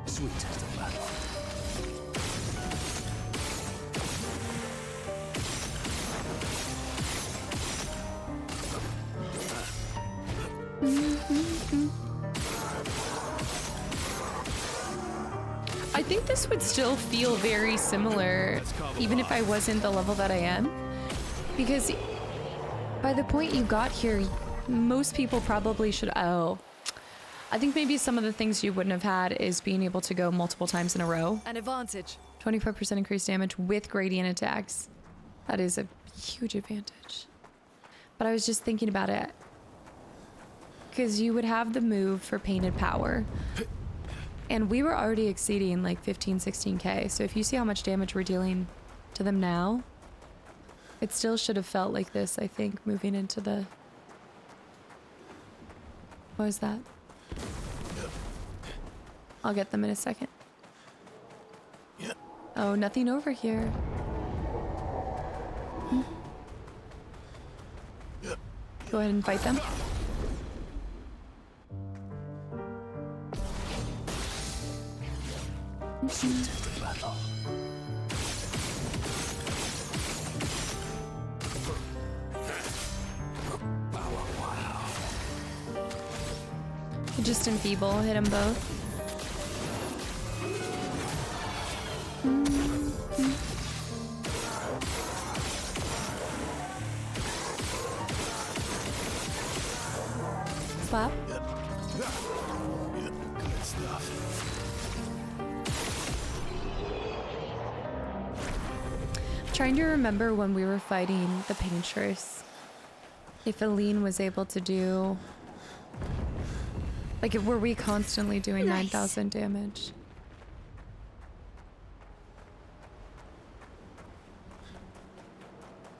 Sweet test of luck. I think this would still feel very similar, even if I wasn't the level that I am. Because By the point you got here, most people probably should... Oh. I think maybe some of the things you wouldn't have had is being able to go multiple times in a row. An advantage. 25% increased damage with gradient attacks. That is a huge advantage. But I was just thinking about it. Because you would have the move for Painted Power. And we were already exceeding like 15, 16k. So if you see how much damage we're dealing to them now, it still should have felt like this, I think, moving into the... What was that? I'll get them in a second. Oh, nothing over here. Hmm. Go ahead and fight them. Just enfeeble, hit them both. Slap. Good stuff. Trying to remember when we were fighting the Paintress. If Aline was able to do... Like, were we constantly doing 9,000 damage?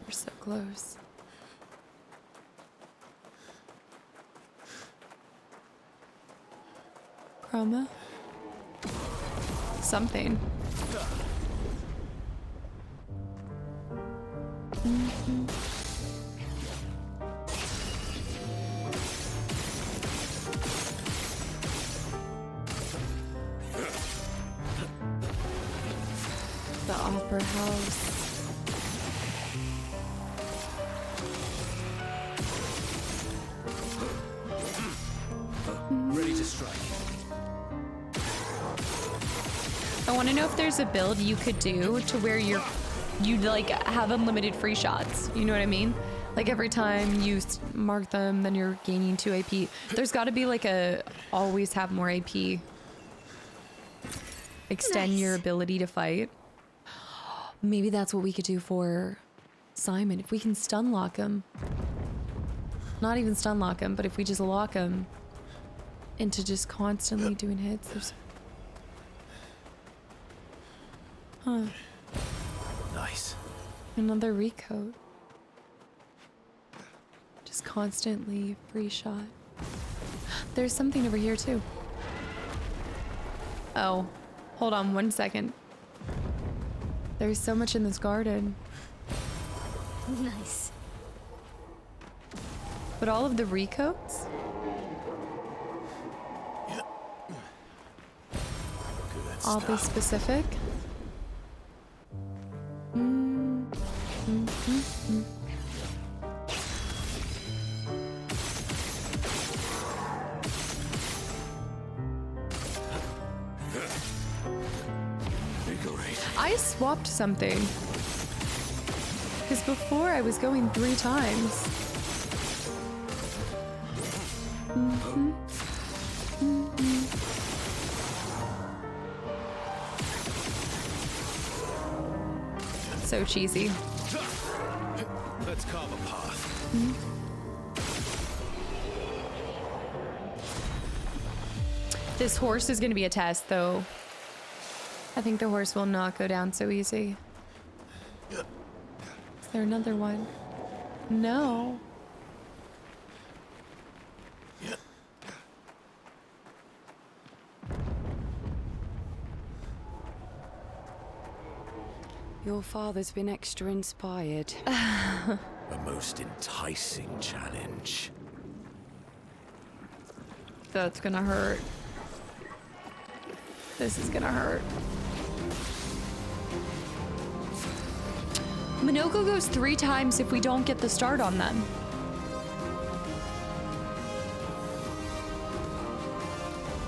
We're so close. Chroma? Something. The Opera House. Ready to strike. I want to know if there's a build you could do to where you like have unlimited free shots. You know what I mean? Like every time you mark them, then you're gaining 2 AP. There's got to be like a always have more AP. Extend your ability to fight. Maybe that's what we could do for Simon. If we can stun lock him. Not even stun lock him, but if we just lock him into just constantly doing hits. There's... Huh. Nice. Another recoat. Just constantly free shot. There's something over here too. Oh, hold on 1 second. There's so much in this garden. Nice. But all of the recoats? Oddly specific. I swapped something. Because before I was going 3 times. So cheesy. Let's carve a path. This horse is going to be a test, though. I think the horse will not go down so easy. Is there another one? No. Your father's been extra inspired. A most enticing challenge. That's gonna hurt. This is gonna hurt. Minoko goes 3 times if we don't get the start on them.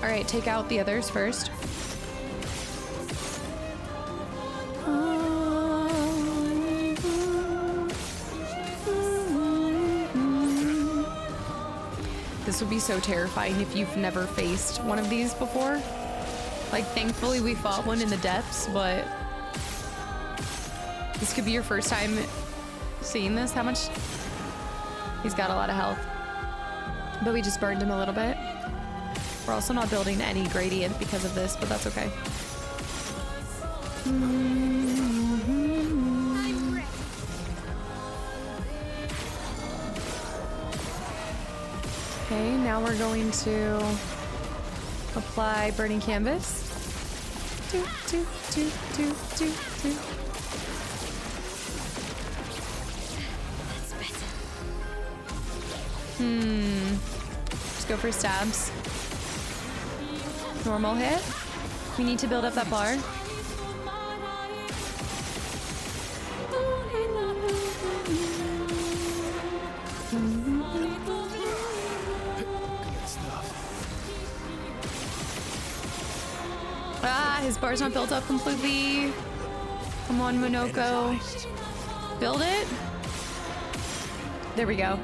All right, take out the others first. this would be so terrifying if you've never faced one of these before. Like, thankfully we fought one in the depths, but this could be your first time seeing this. How much? He's got a lot of health, but we just burned him a little bit. We're also not building any gradient because of this, but that's okay. Okay, now we're going to apply burning canvas. Do, do, do, do, do, do. That's better. Just go for stabs. Normal hit. We need to build up that bar. Ah, his bar's not built up completely. Come on, Monoko. Build it. There we go.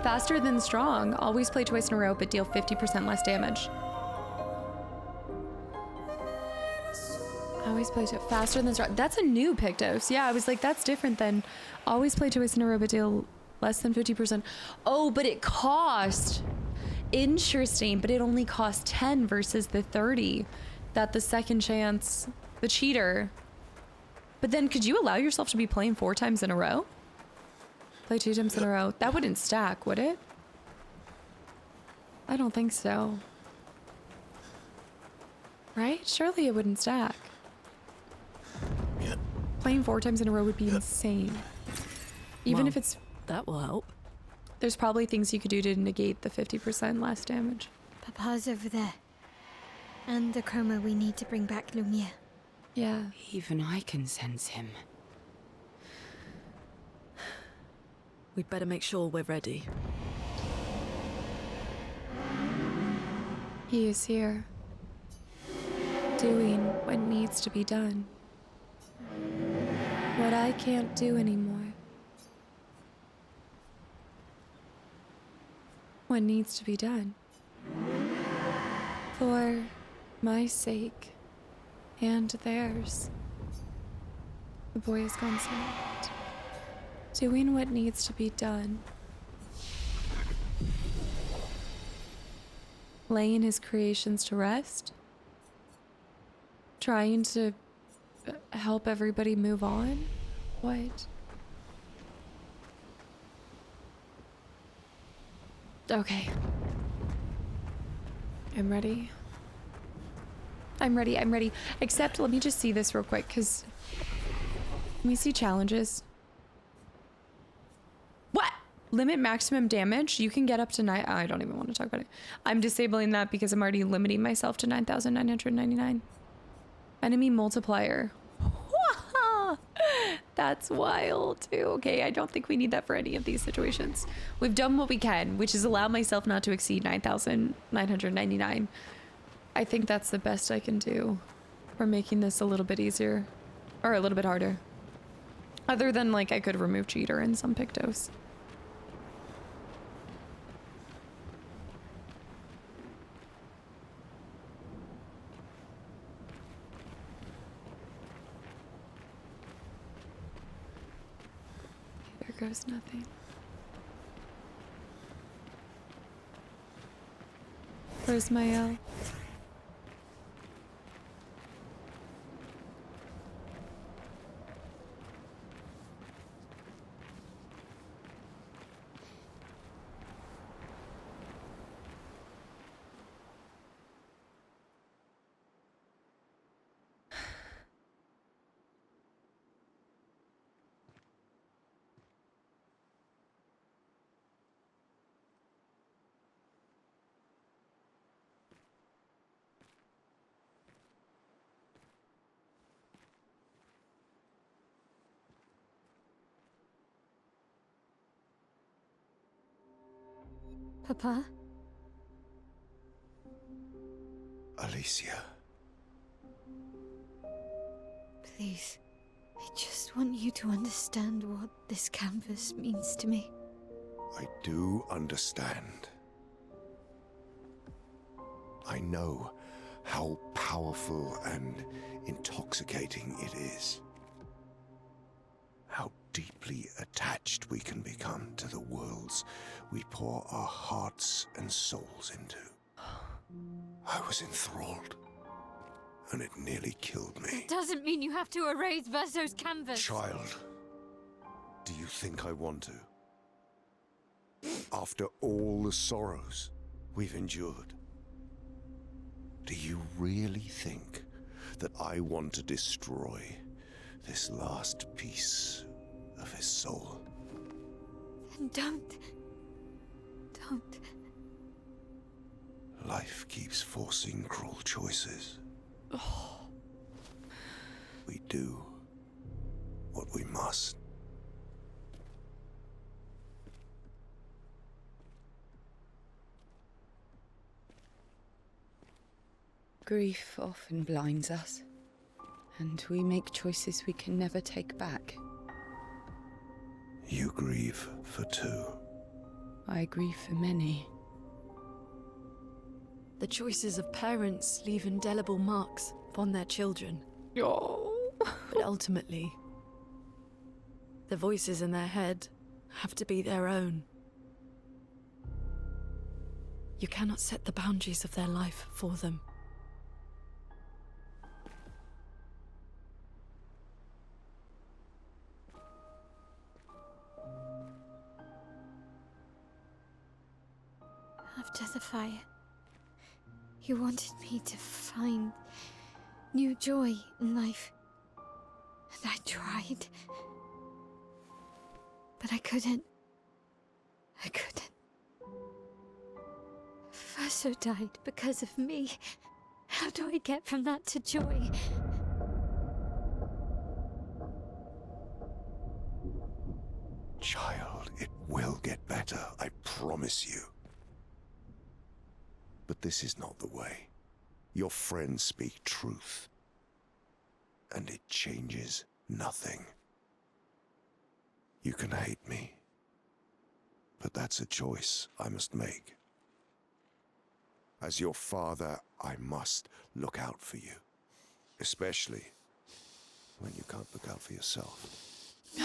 Faster than strong. Always play twice in a row, but deal 50% less damage. Always play faster than strong. That's a new Pictos. Yeah, I was like, that's different than always play twice in a row, but deal less than 50%. Oh, but it cost. Interesting, but it only cost 10 versus the 30 that the second chance, the cheater. But then could you allow yourself to be playing 4 times in a row? Play 2 times in a row. That wouldn't stack, would it? I don't think so. Right? Surely it wouldn't stack. Yeah. Playing 4 times in a row would be insane. Even Well, if it's... that will help. There's probably things you could do to negate the 50% less damage. Papa's over there. And the chroma we need to bring back Lumiere. Yeah. Even I can sense him. We'd better make sure we're ready. He is here. Doing what needs to be done. What I can't do anymore. What needs to be done. For my sake and theirs. The boy has gone silent. Doing what needs to be done. Laying his creations to rest. Trying to help everybody move on. What? Okay. I'm ready. I'm ready. Except, let me just see this real quick, because... Let me see challenges. What? Limit maximum damage? You can get up to 9... I don't even want to talk about it. I'm disabling that because I'm already limiting myself to 9,999. Enemy multiplier. That's wild, too. Okay, I don't think we need that for any of these situations. We've done what we can, which is allow myself not to exceed 9,999. I think that's the best I can do for making this a little bit easier. Or a little bit harder. Other than, like, I could remove cheater in some Pictos. There goes nothing. Where's my L? Papa? Alicia. Please, I just want you to understand what this canvas means to me. I do understand. I know how powerful and intoxicating it is. How deeply attached we can become to the worlds we pour our hearts and souls into. I was enthralled, and it nearly killed me. It doesn't mean you have to erase Verso's canvas. Child, do you think I want to? After all the sorrows we've endured, do you really think that I want to destroy this last piece of his soul? Then don't. Life keeps forcing cruel choices. We do what we must. Grief often blinds us, and we make choices we can never take back. You grieve for two. I grieve for many. The choices of parents leave indelible marks upon their children. Oh. But ultimately, the voices in their head have to be their own. You cannot set the boundaries of their life for them. After the fire, you wanted me to find new joy in life. And I tried. But I couldn't. Verso died because of me. How do I get from that to joy? Child, it will get better, I promise you. But this is not the way. Your friends speak truth. And it changes nothing. You can hate me. But that's a choice I must make. As your father, I must look out for you. Especially when you can't look out for yourself.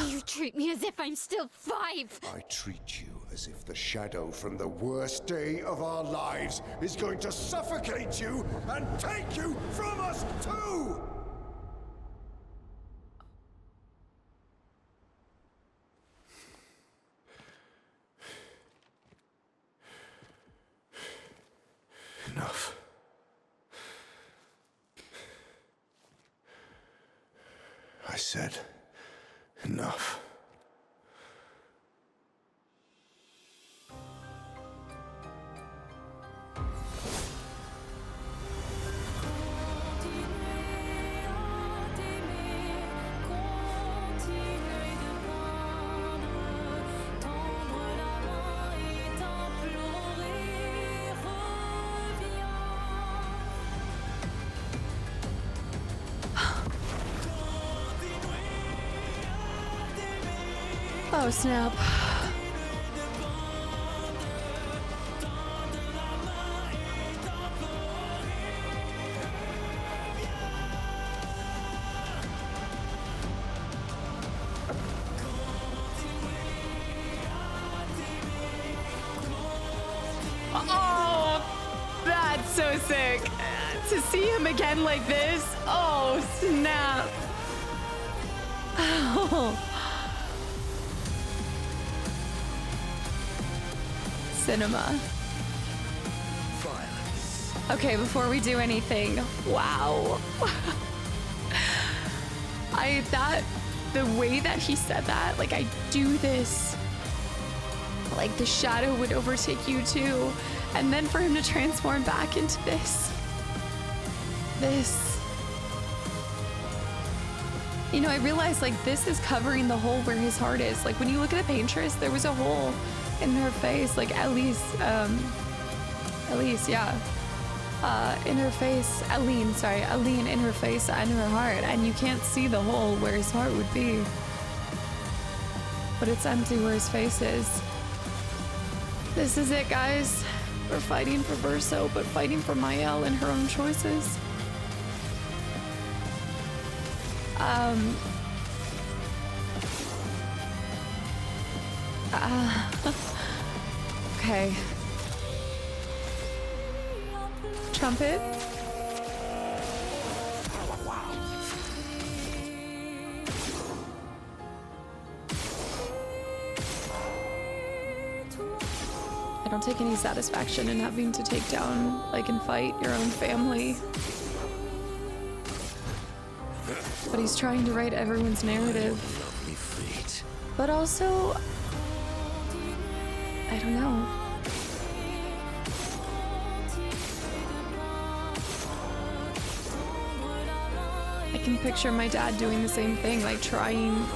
You treat me as if I'm still 5! I treat you as if the shadow from the worst day of our lives is going to suffocate you and take you from us too! Enough. I said enough. Oh, snap. Oh, that's so sick. To see him again like this. Oh, snap. Oh. Cinema. Okay, before we do anything, wow. The way that he said that, like, I do this, like the shadow would overtake you too, and then for him to transform back into this. You know, I realized, like, this is covering the hole where his heart is. Like, when you look at the paintress, there was a hole in her face, like Elise, yeah. In her face, Aline in her face and her heart, and you can't see the hole where his heart would be. But it's empty where his face is. This is it, guys. We're fighting for Verso, but fighting for Mayel and her own choices. Okay. Trumpet. I don't take any satisfaction in having to take down, like, and fight your own family. But he's trying to write everyone's narrative. But also, I don't know. I can picture my dad doing the same thing, like trying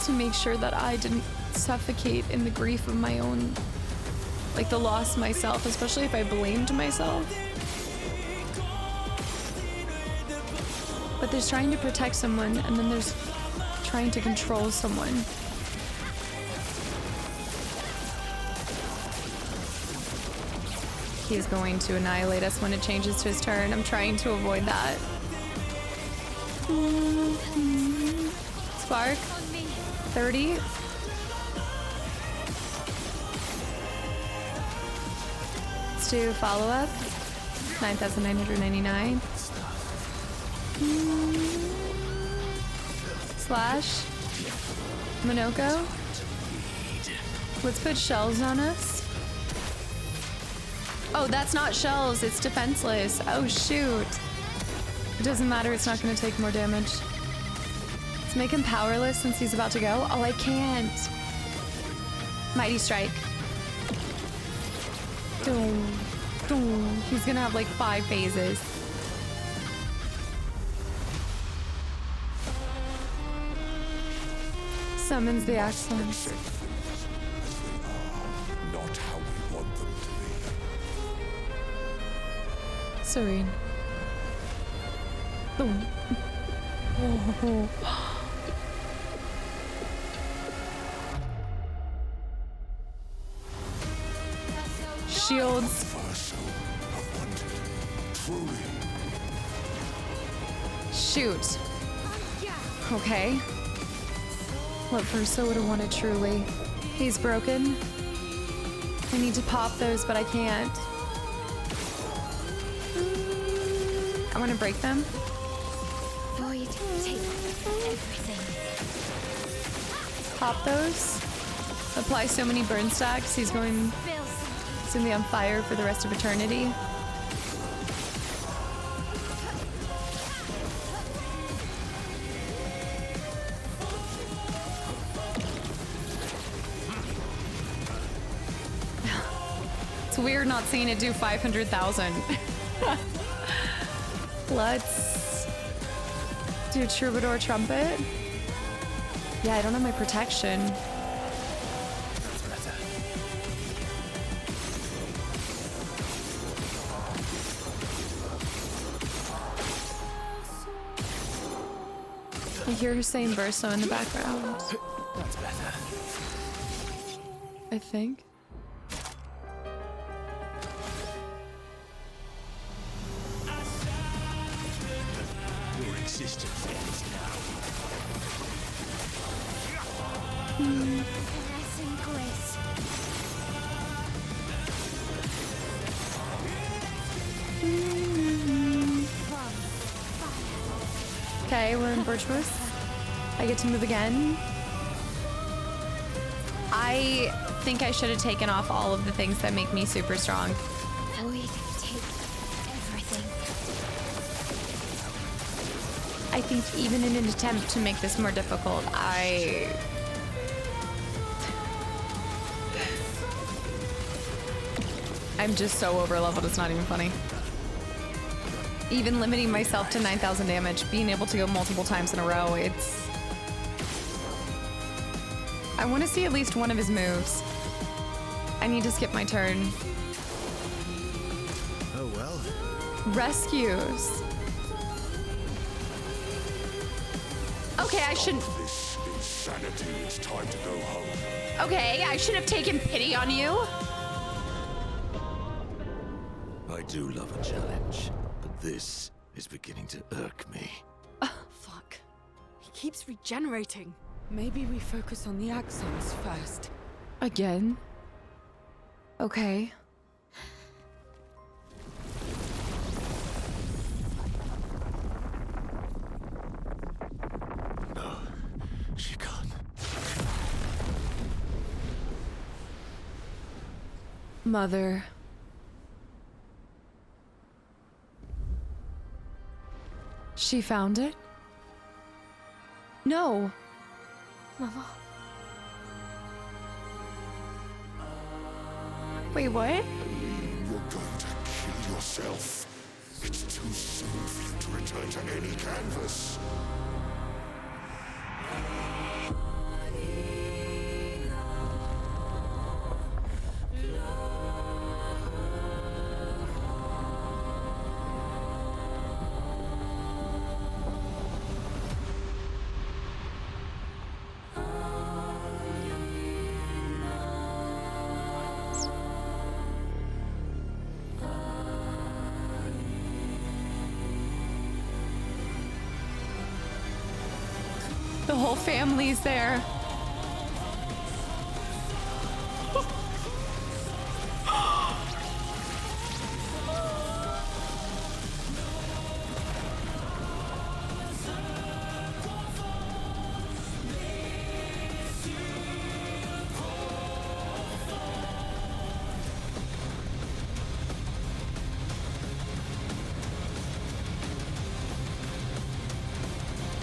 to make sure that I didn't suffocate in the grief of my own, like the loss myself, especially if I blamed myself. But there's trying to protect someone, and then there's trying to control someone. He's going to annihilate us when it changes to his turn. I'm trying to avoid that. Spark. 30. Let's do follow-up. 9,999. Slash. Monoko. Let's put shells on us. Oh, that's not shells, it's defenseless. Oh, shoot. It doesn't matter, it's not gonna take more damage. Let's make him powerless since he's about to go. Oh, I can't. Mighty Strike. Boom. Boom. He's gonna have like 5 phases. Summons the accents. Not how we want them to be. Serene. Boom. Oh. Shields. Shoot. Okay. What Verso would have wanted truly. He's broken. I need to pop those, but I can't. I want to break them. Void, take everything. Pop those. Apply so many burn stacks. He's going to be on fire for the rest of eternity. It's weird not seeing it do 500,000. Let's do Troubadour Trumpet. Yeah, I don't have my protection. I hear her saying Verso in the background. That's better. I think. Your existence ends now. Finesse and grace. Okay, we're in Virtuous. I get to move again. I think I should have taken off all of the things that make me super strong. Void, take everything. I think even in an attempt to make this more difficult, I'm just so over leveled, it's not even funny. Even limiting myself to 9,000 damage, being able to go multiple times in a row, it's... I want to see at least one of his moves. I need to skip my turn. Oh well. Rescues. Okay, I shouldn't. This insanity, it's time to go home. Okay, I should have taken pity on you. I do love a challenge, but this is beginning to irk me. Fuck. He keeps regenerating. Maybe we focus on the axons first. Again? Okay. No, she can't. Mother. She found it? No. Mama. Wait, what? You're going to kill yourself. It's too soon for you to return to any canvas. The whole family's there.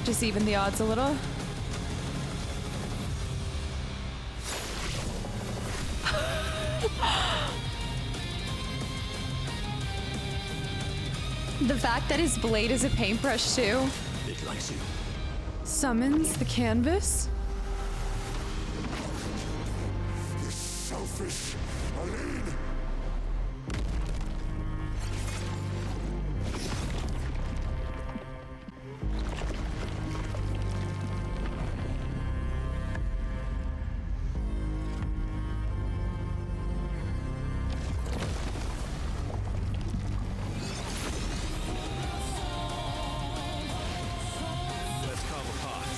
Just even the odds a little. The fact that his blade is a paintbrush too It likes you. summons the canvas. You're selfish, Aline.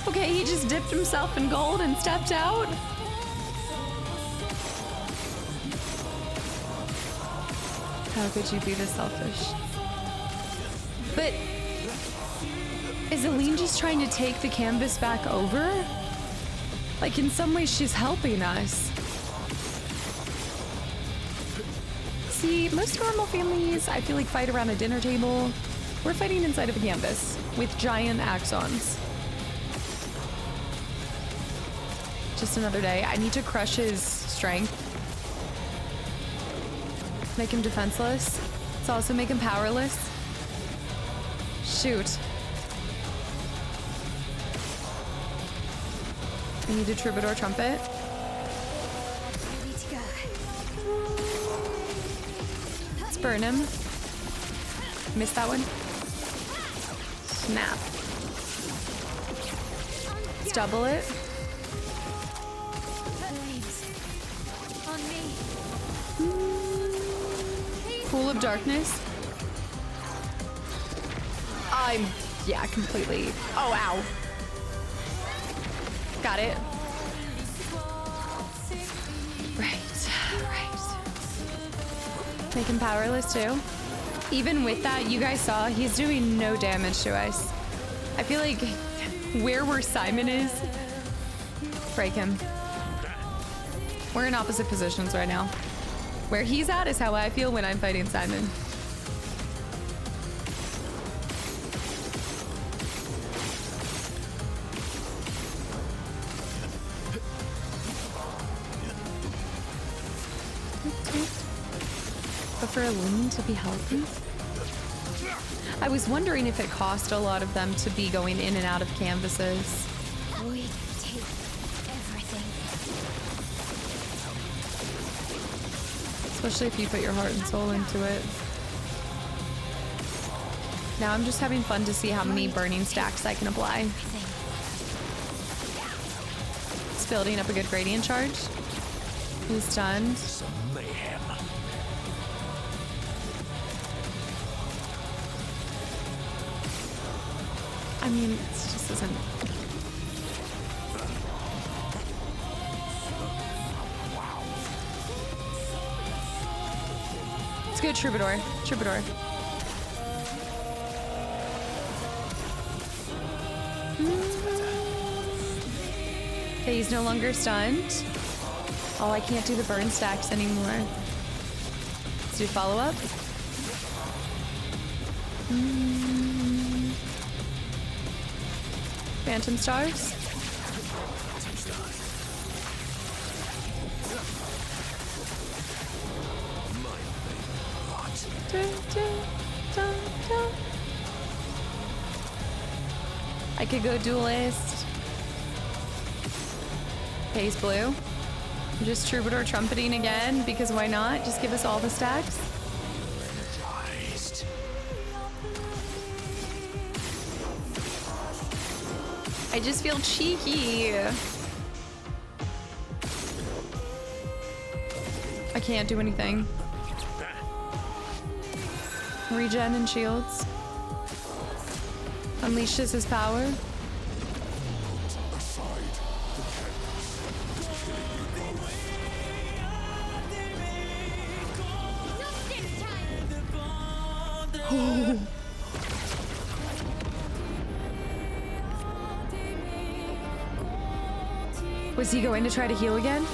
Okay, he just dipped himself in gold and stepped out. How could you be this selfish? But is Aline just trying to take the canvas back over? Like, in some ways she's helping us. See, most normal families, I feel like, fight around a dinner table. We're fighting inside of a canvas with giant axons. Just another day. I need to crush his strength. Make him defenseless. Let's also make him powerless. Shoot. I need a troubadour trumpet. Ready to go. Let's burn him. Missed that one. Snap. Let's double it. Flames. On me. Pool of darkness. Yeah, completely. Oh, ow. Got it. Right. Make him powerless too. Even with that, you guys saw he's doing no damage to us. I feel like where Simon is, break him. We're in opposite positions right now. Where he's at is how I feel when I'm fighting Simon. But for Aline to be healthy? I was wondering if it cost a lot of them to be going in and out of canvases. We take everything. Especially if you put your heart and soul into it. Now I'm just having fun to see how many burning stacks I can apply. It's building up a good gradient charge. He's stunned. Some mayhem. I mean, it just isn't. It's good, Troubadour. Troubadour. Okay, he's no longer stunned. Oh, I can't do the burn stacks anymore. Let's do follow-up. Phantom Stars. I could go duelist. Pace blue. Just Troubadour trumpeting again, because why not? Just give us all the stacks. I just feel cheeky. I can't do anything. Regen and shields. Unleashes his power. Was he going to try to heal again?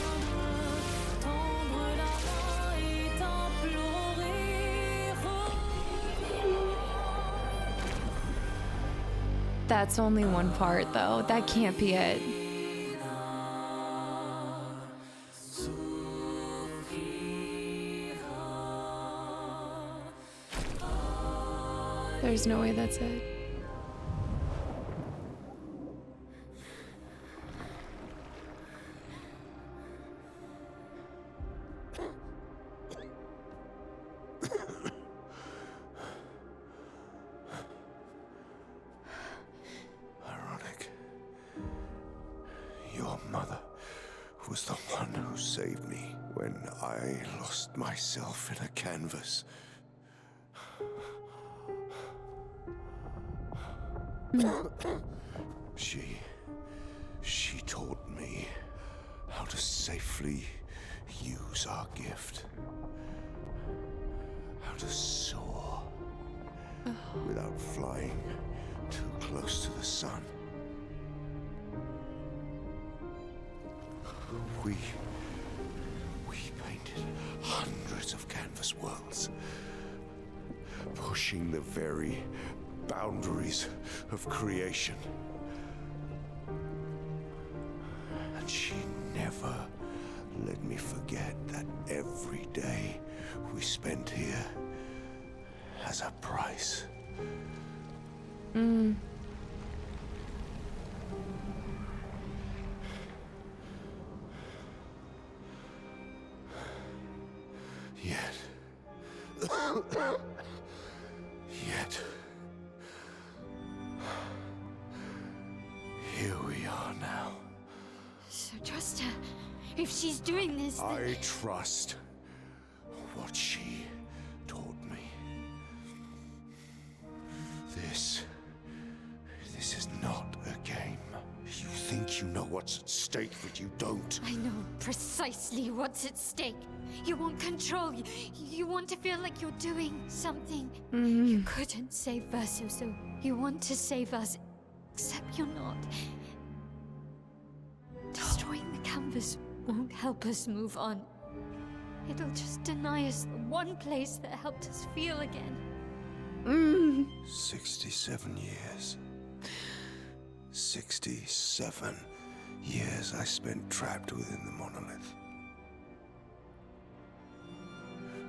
That's only one part, though. That can't be it. There's no way that's it. Ironic. Your mother was the one who saved me when I lost myself in a canvas. She taught me how to safely use our gift. How to soar without flying too close to the sun. We painted hundreds of canvas worlds, pushing the very boundaries of creation. And she never let me forget that every day we spent here has a price. Yet, here we are now. So trust her. If she's doing this, then... I trust what she taught me. This is not a game. You think you know what's at stake, but you don't. I know precisely what's at stake. You want control. You want to feel like you're doing something. You couldn't save Verso, so you want to save us. Except you're not. Destroying the canvas won't help us move on. It'll just deny us the one place that helped us feel again. 67 years. 67 years I spent trapped within the monolith.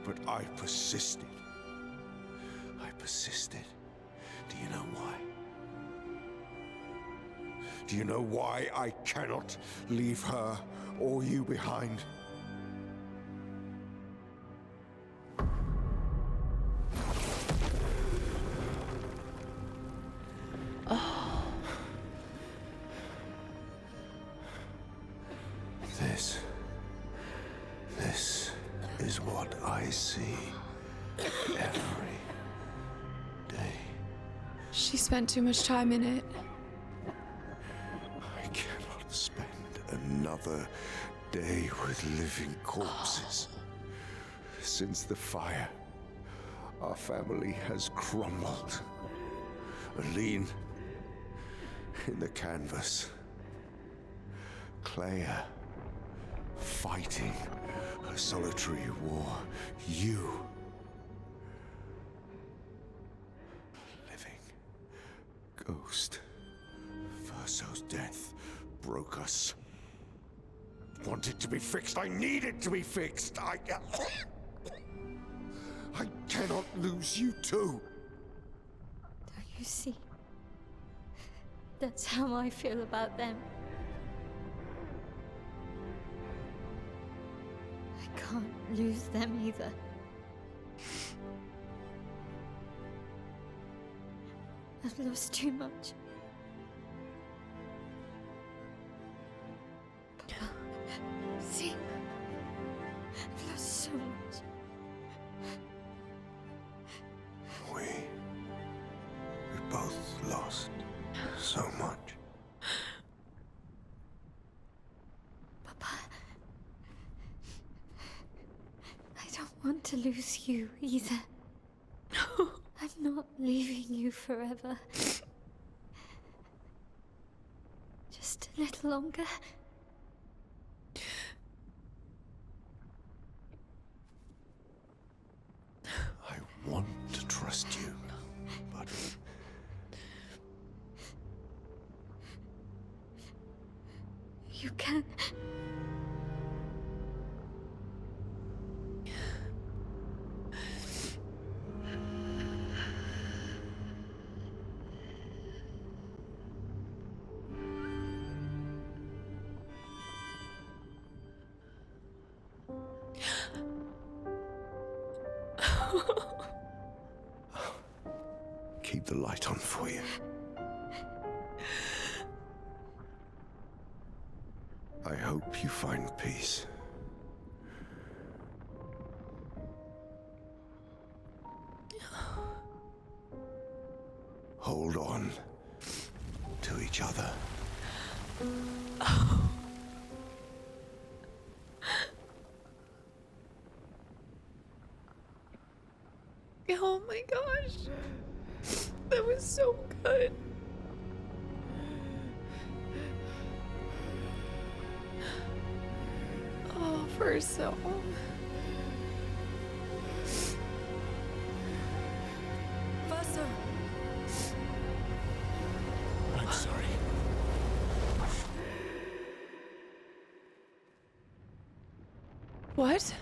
But I persisted. I persisted. Do you know why? Do you know why I cannot leave her or you behind? see every day. She spent too much time in it. I cannot spend another day with living corpses. Since the fire, our family has crumbled. Aline in the canvas. Claire fighting a solitary war. You living ghost. Verso's death broke us. Wanted to be fixed. I need it to be fixed. I cannot lose you too. Don't you see? That's how I feel about them. I can't lose them either. I've lost too much. Papa, see? I've lost so much. We both lost so much. Papa, I don't want to lose you either. I'm not leaving you forever. Just a little longer. I want to trust you, but You can. keep the light on for you. I hope you find peace. Hold on to each other. Oh my gosh. That was so good. Oh, Verso. Verso. I'm sorry. What?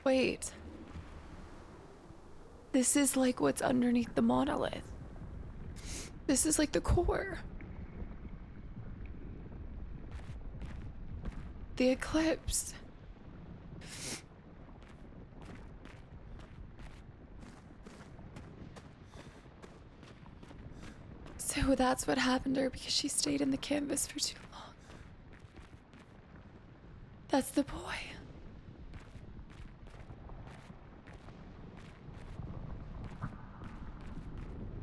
Wait. This is like what's underneath the monolith. This is like the core. The eclipse. So that's what happened to her because she stayed in the canvas for too long. That's the boy.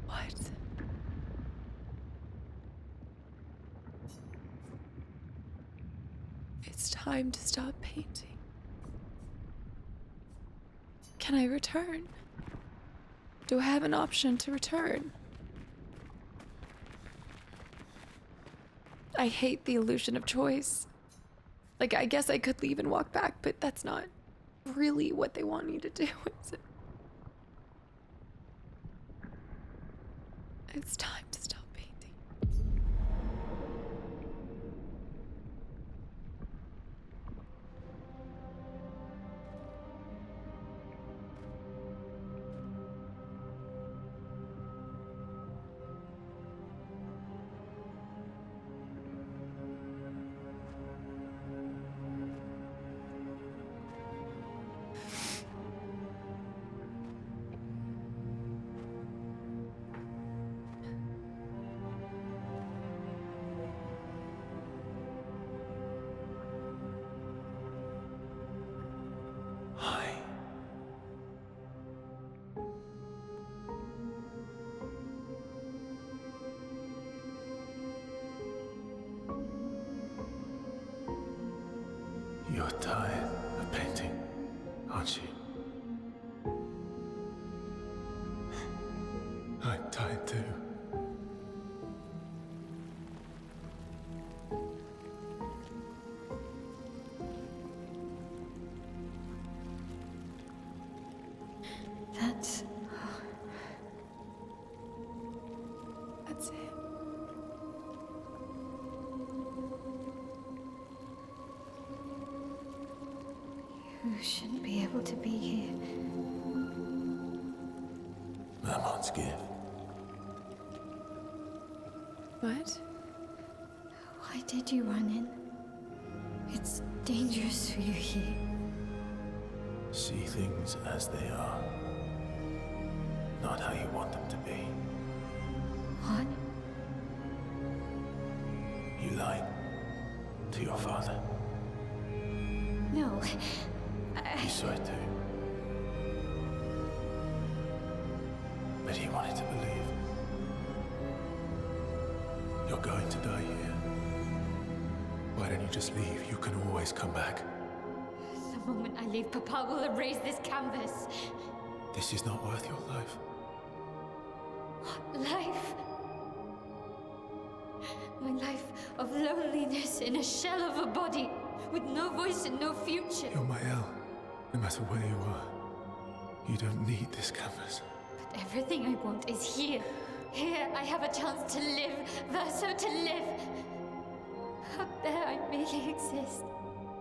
What? It's time to stop painting. Can I return? Do I have an option to return? I hate the illusion of choice. Like, I guess I could leave and walk back, but that's not really what they want me to do, is it? It's time to stop painting. tired of painting, aren't you? I'm tired too. That's That's it. You shouldn't be able to be here. Merman's gift. What? Why did you run in? It's dangerous for you here. See things as they are, not how you want them to be. What? You lied to your father. No. You saw it too. But he wanted to believe. You're going to die here. Why don't you just leave? You can always come back. The moment I leave, Papa will erase this canvas. This is not worth your life. What life? My life of loneliness in a shell of a body, with no voice and no future. You're my El. No matter where you are, you don't need this canvas. But everything I want is here. Here I have a chance to live, Verso to live. Up there I merely exist.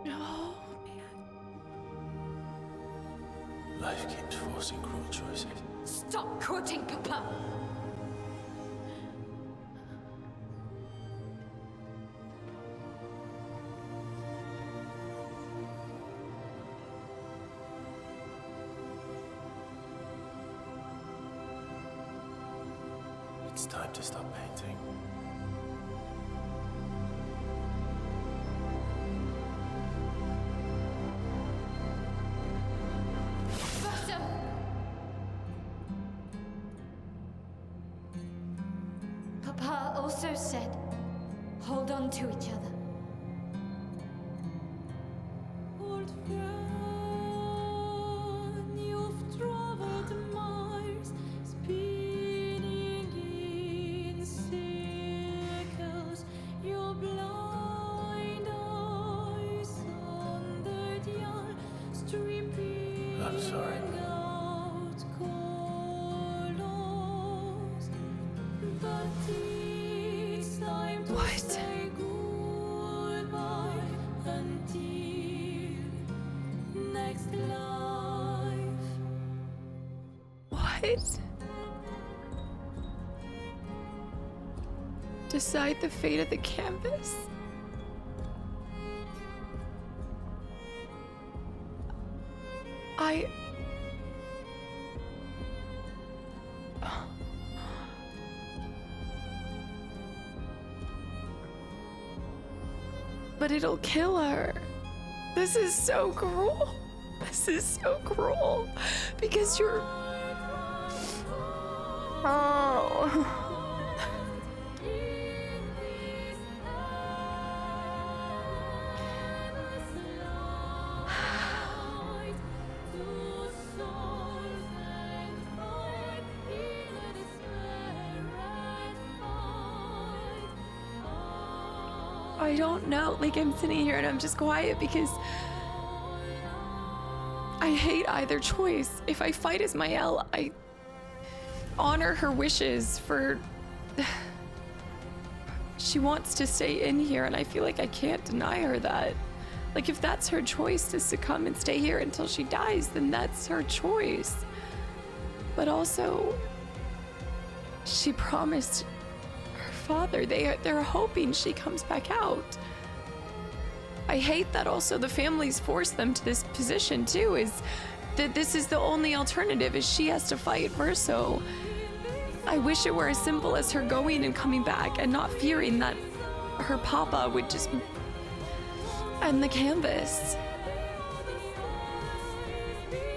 No. Life keeps forcing cruel choices. Stop quoting Papa! It's time to stop painting. Verso! Papa also said, hold on to each other. Old friend, you've traveled miles, spinning in circles. Your blind eyes on the yall, stripping I'm sorry. out colors. But it's time to What? say goodbye until next life. What? Decide the fate of the canvas? I... But it'll kill her. This is so cruel. This is so cruel. Because you're... Oh. I don't know. Like, I'm sitting here and I'm just quiet because I hate either choice. If I fight as Mael, I honor her wishes for... She wants to stay in here and I feel like I can't deny her that. Like, if that's her choice to succumb and stay here until she dies, then that's her choice. But also, she promised her father, they're hoping she comes back out. I hate that also the family's forced them to this position too, is that this is the only alternative, is she has to fight Verso. I wish it were as simple as her going and coming back and not fearing that her papa would just end the canvas.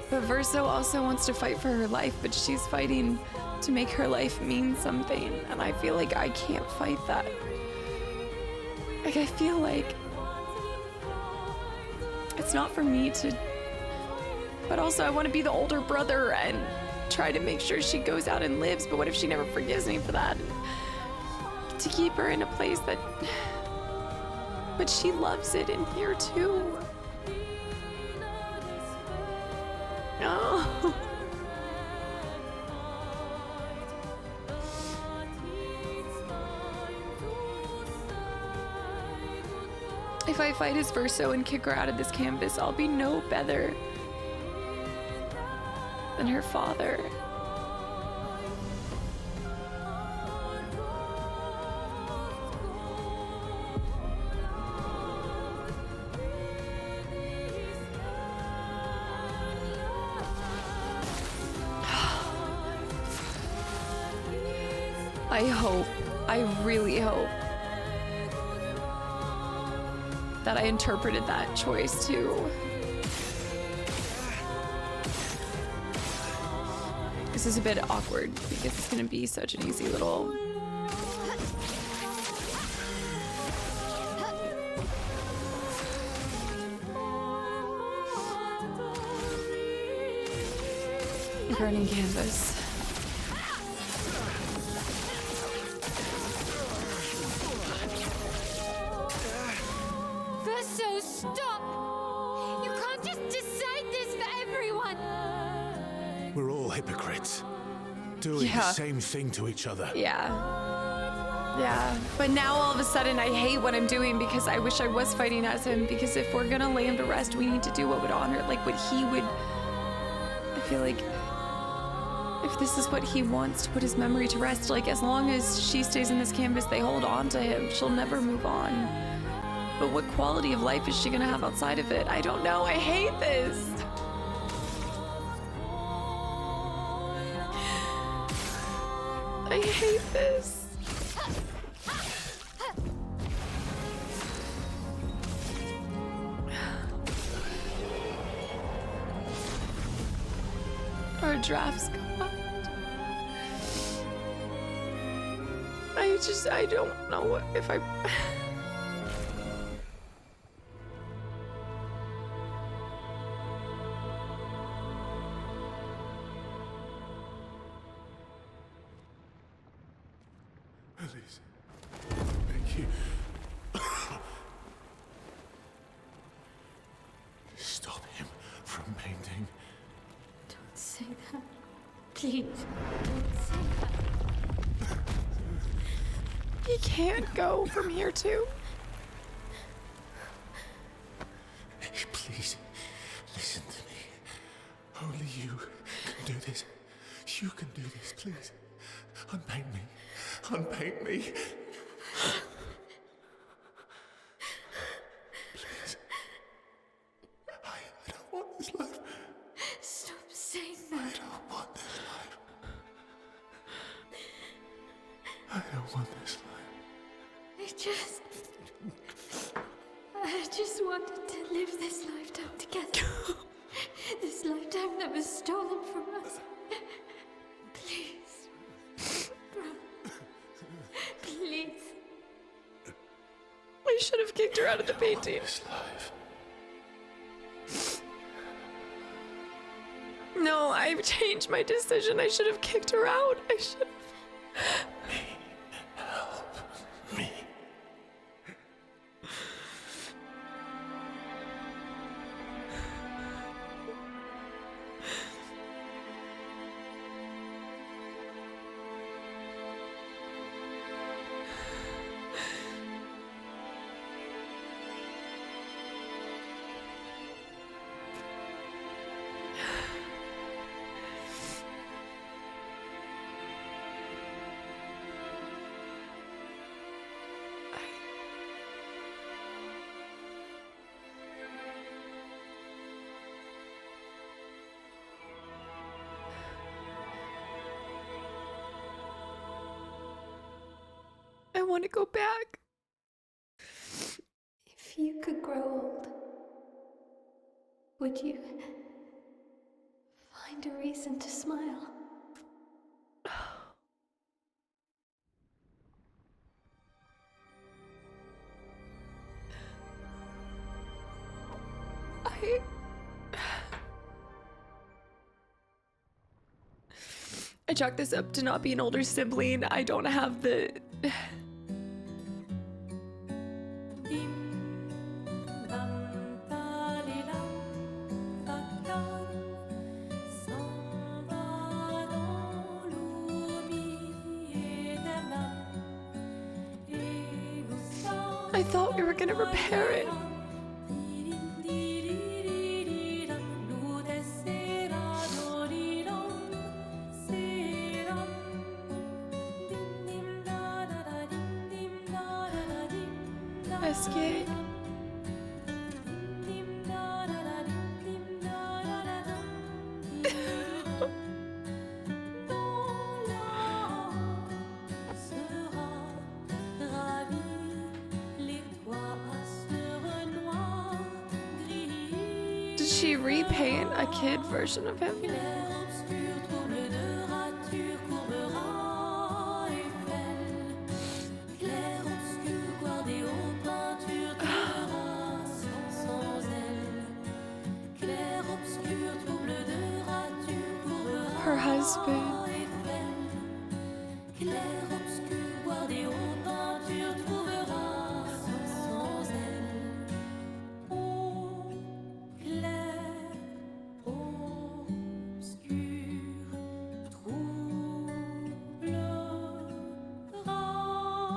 But Verso also wants to fight for her life, but she's fighting to make her life mean something, and I feel like I can't fight that. Like, I feel like it's not for me to, but also I want to be the older brother and try to make sure she goes out and lives. But what if she never forgives me for that? To keep her in a place that, but she loves it in here too. Oh. If I fight as Verso and kick her out of this campus, I'll be no better than her father. I really hope that I interpreted that choice too. This is a bit awkward because it's gonna be such an easy little... burning canvas. Verso, stop! You can't just decide this for everyone! We're all hypocrites, doing the same thing to each other. Yeah, but now all of a sudden I hate what I'm doing because I wish I was fighting as him, because if we're gonna lay him to rest, we need to do what would honor, like what he would... I feel like if this is what he wants, to put his memory to rest, like as long as she stays in this canvas, they hold on to him. She'll never move on. But what quality of life is she gonna have outside of it? I don't know. I hate this. I hate this. Our drafts come out. I don't know if I... Please. Thank you. Stop him from painting. Don't say that. Please, don't say that. He can't go from here too. Hey, please, listen to me. Only you can do this. You can do this, please. Unpaint me. Unpaint me. Please. I don't want this life. Stop saying that. I don't want this life. I don't want this life. I just wanted to live this lifetime together. This lifetime that was stolen from us. Please. Please. I should have kicked her out of the painting. This life. No, I've changed my decision. I should have kicked her out. I should have. Help me. I want to go back. If you could grow old, would you find a reason to smile? I chalk this up to not be an older sibling. I don't have the... I thought we were gonna repair it. Escape. Did she repaint a kid version of him? Her husband.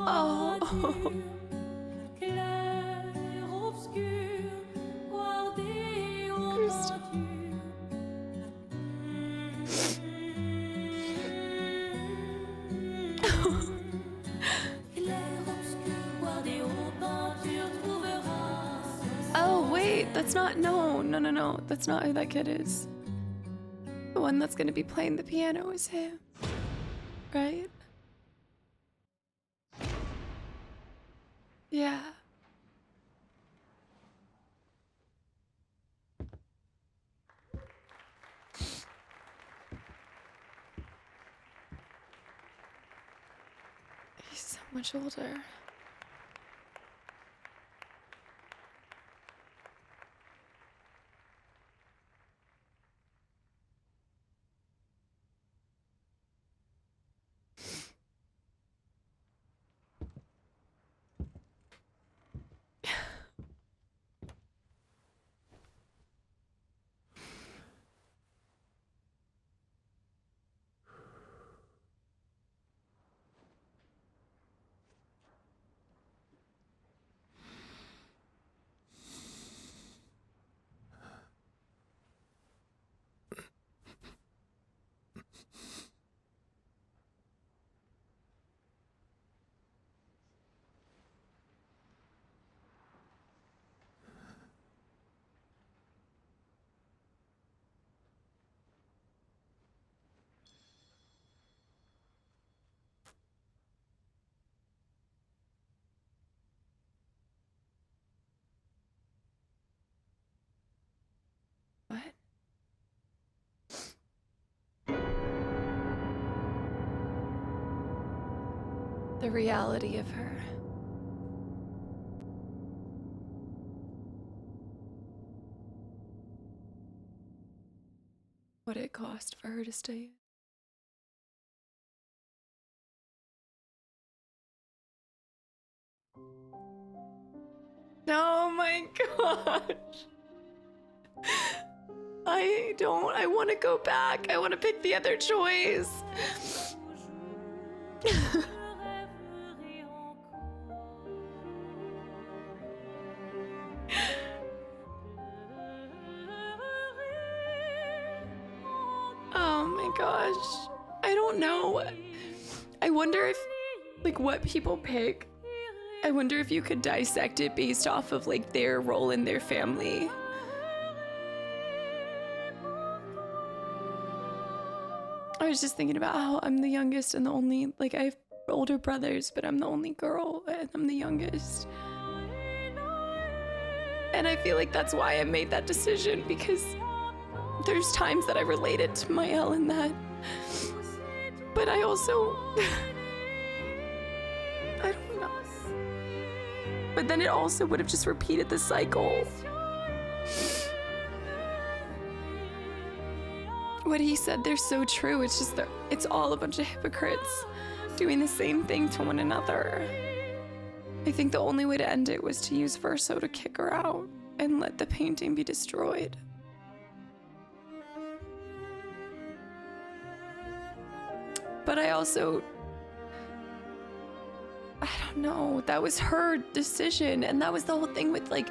Oh. Oh wait, that's not, no, that's not who that kid is. The one that's gonna be playing the piano is him, right? Yeah. He's so much older. What? The reality of her. What it cost for her to stay. Oh my gosh. I want to go back. I want to pick the other choice. Oh my gosh. I don't know. I wonder if, like, what people pick. I wonder if you could dissect it based off of, like, their role in their family. I was just thinking about how I'm the youngest and the only, like, I have older brothers, but I'm the only girl and I'm the youngest. And I feel like that's why I made that decision, because there's times that I related to Mael in that. But I also, I don't know. But then it also would have just repeated the cycle. what he said, they're so true. It's just it's all a bunch of hypocrites doing the same thing to one another. I think the only way to end it was to use Verso to kick her out and let the painting be destroyed. But I don't know, that was her decision, and that was the whole thing with like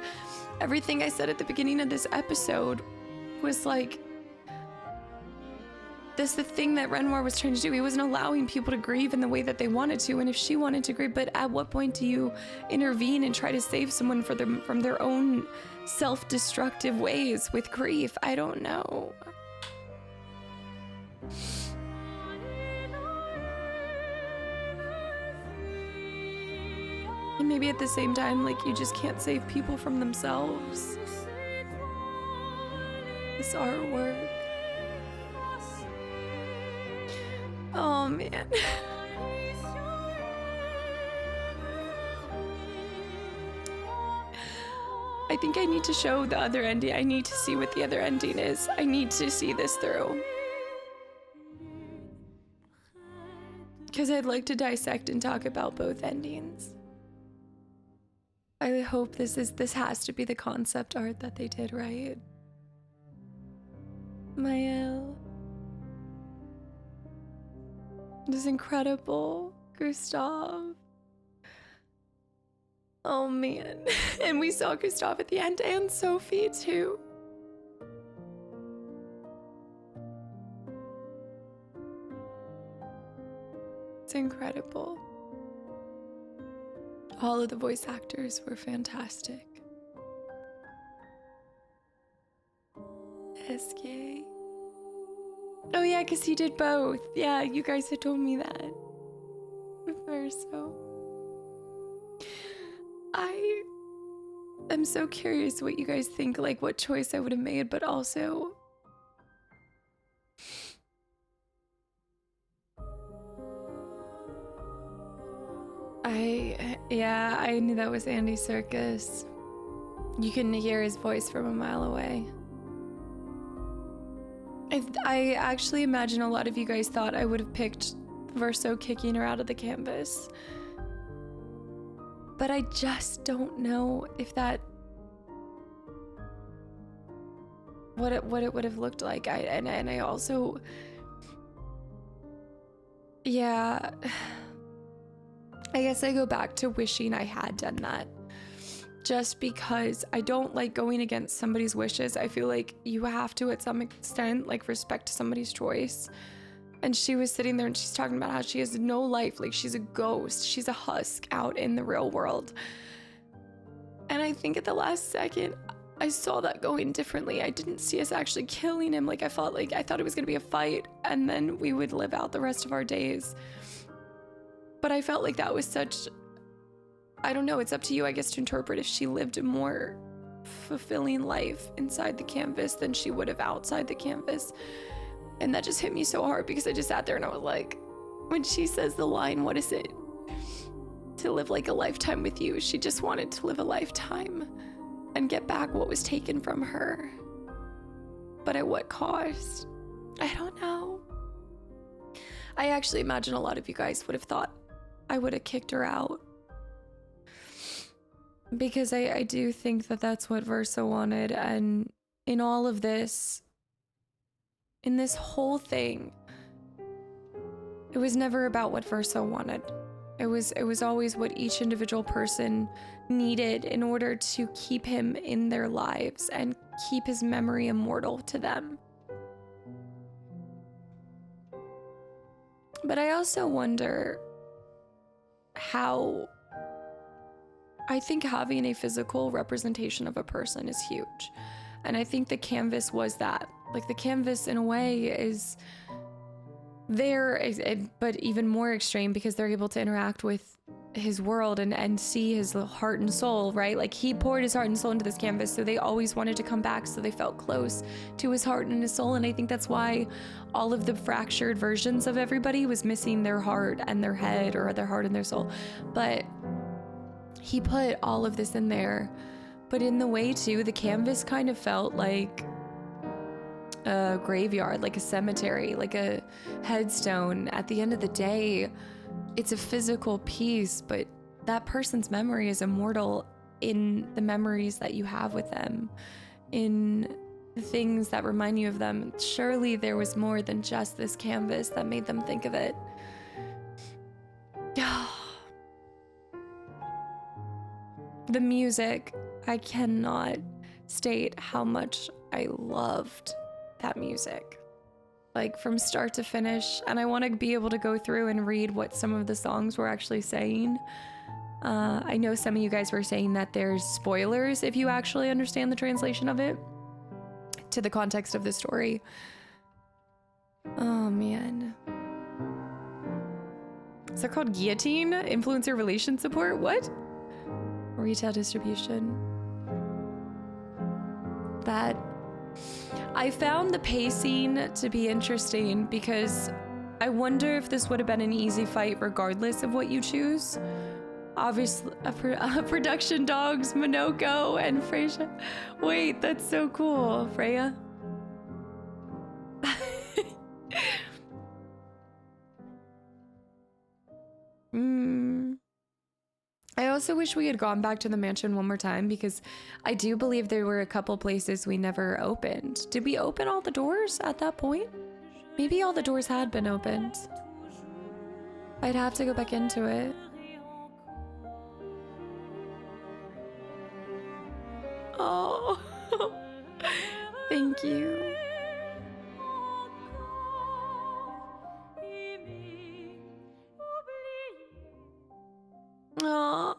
everything I said at the beginning of this episode was like, this the thing that Renoir was trying to do. He wasn't allowing people to grieve in the way that they wanted to, and if she wanted to grieve, but at what point do you intervene and try to save someone from their own self-destructive ways with grief? I don't know. And maybe at the same time, like, you just can't save people from themselves. This artwork. Oh, man. I think I need to show the other ending. I need to see what the other ending is. I need to see this through. Because I'd like to dissect and talk about both endings. I hope this has to be the concept art that they did, right? Mael. It is incredible, Gustav. Oh man. And we saw Gustav at the end, and Sophie too. It's incredible. All of the voice actors were fantastic. SK. Oh yeah, because he did both. Yeah, you guys had told me that. Verso. I am so curious what you guys think, like what choice I would have made, but also I knew that was Andy Serkis. You can hear his voice from a mile away. I actually imagine a lot of you guys thought I would have picked Verso kicking her out of the canvas. But I just don't know if that... what it would have looked like. And I also... Yeah... I guess I go back to wishing I had done that. Just because I don't like going against somebody's wishes. I feel like you have to, at some extent, like respect somebody's choice. And she was sitting there and she's talking about how she has no life. Like she's a ghost. She's a husk out in the real world. And I think at the last second, I saw that going differently. I didn't see us actually killing him. Like I thought it was gonna be a fight and then we would live out the rest of our days. But I felt like that was such, I don't know, it's up to you, I guess, to interpret if she lived a more fulfilling life inside the canvas than she would have outside the canvas. And that just hit me so hard because I just sat there and I was like, when she says the line, what is it? To live like a lifetime with you. She just wanted to live a lifetime and get back what was taken from her. But at what cost? I don't know. I actually imagine a lot of you guys would have thought I would have kicked her out. Because I do think that that's what Verso wanted. And in all of this, in this whole thing, it was never about what Verso wanted. It was always what each individual person needed in order to keep him in their lives and keep his memory immortal to them. But I also wonder how... I think having a physical representation of a person is huge. And I think the canvas was that. Like, the canvas, in a way, is there, but even more extreme because they're able to interact with his world and see his heart and soul, right? Like, he poured his heart and soul into this canvas, so they always wanted to come back, so they felt close to his heart and his soul. And I think that's why all of the fractured versions of everybody was missing their heart and their head, or their heart and their soul. But he put all of this in there. But in the way, too, the canvas kind of felt like a graveyard, like a cemetery, like a headstone. At the end of the day, it's a physical piece, but that person's memory is immortal in the memories that you have with them, in the things that remind you of them. Surely there was more than just this canvas that made them think of it. The music, I cannot state how much I loved that music, like from start to finish. And I want to be able to go through and read what some of the songs were actually saying. I know some of you guys were saying that there's spoilers if you actually understand the translation of it to the context of the story. Oh man. Is that called guillotine? Influencer relation support? What? Retail distribution. That I found the pacing to be interesting because I wonder if this would have been an easy fight regardless of what you choose. Obviously, production dogs, Minoko and Freya. Wait, that's so cool, Freya. I also wish we had gone back to the mansion one more time because I do believe there were a couple places we never opened. Did we open all the doors at that point? Maybe all the doors had been opened. I'd have to go back into it. Oh, thank you. Oh.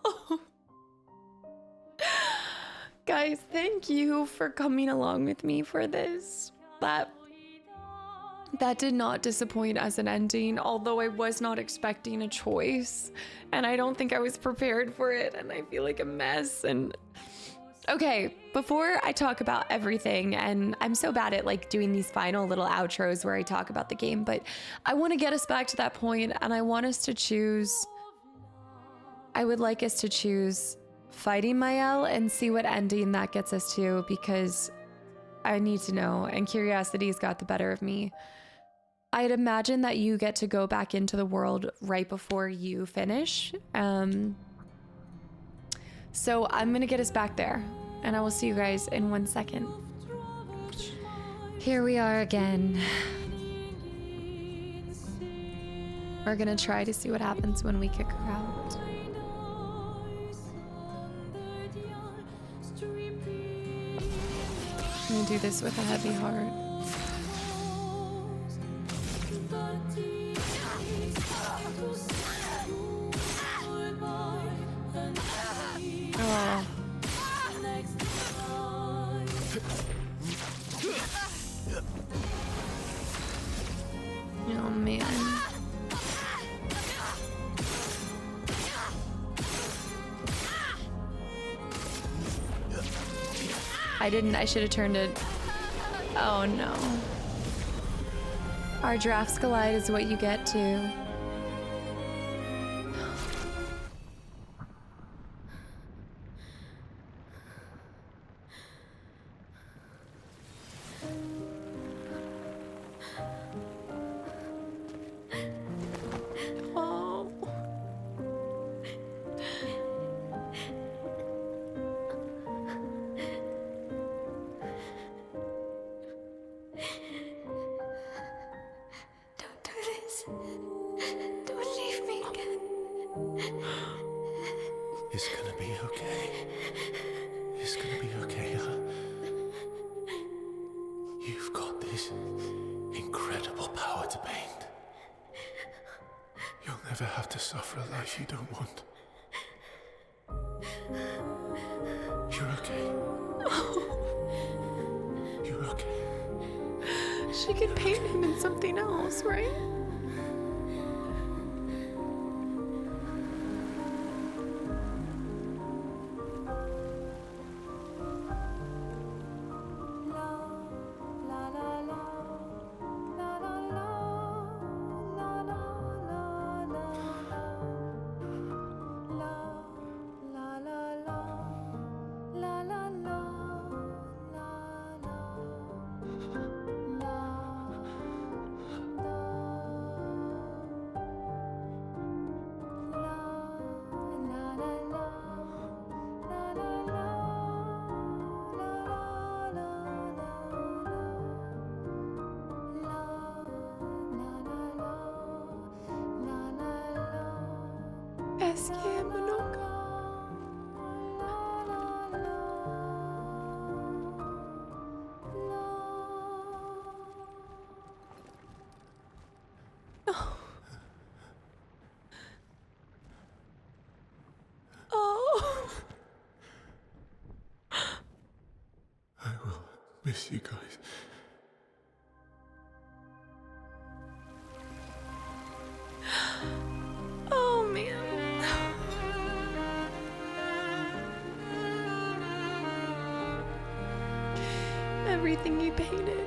Guys, thank you for coming along with me for this. That did not disappoint as an ending, although I was not expecting a choice, and I don't think I was prepared for it, and I feel like a mess. And okay, before I talk about everything, and I'm so bad at like doing these final little outros where I talk about the game, but I want to get us back to that point, and I want us to choose. I would like us to choose fighting Mael and see what ending that gets us to, because I need to know, and curiosity's got the better of me. I'd imagine that you get to go back into the world right before you finish. So I'm gonna get us back there, and I will see you guys in 1 second. Here we are again. We're gonna try to see what happens when we kick her out. I'm gonna do this with a heavy heart. Oh. Oh man. I should have turned it. Oh no. Our drafts collide is what you get to. It's gonna be okay. It's gonna be okay, huh? You've got this incredible power to paint. You'll never have to suffer a life you don't want. You're okay. You're okay. She could paint him in something else, right? Qu'est-ce qui est monogame? Oh. I will miss you guys. Oh man. Everything you painted.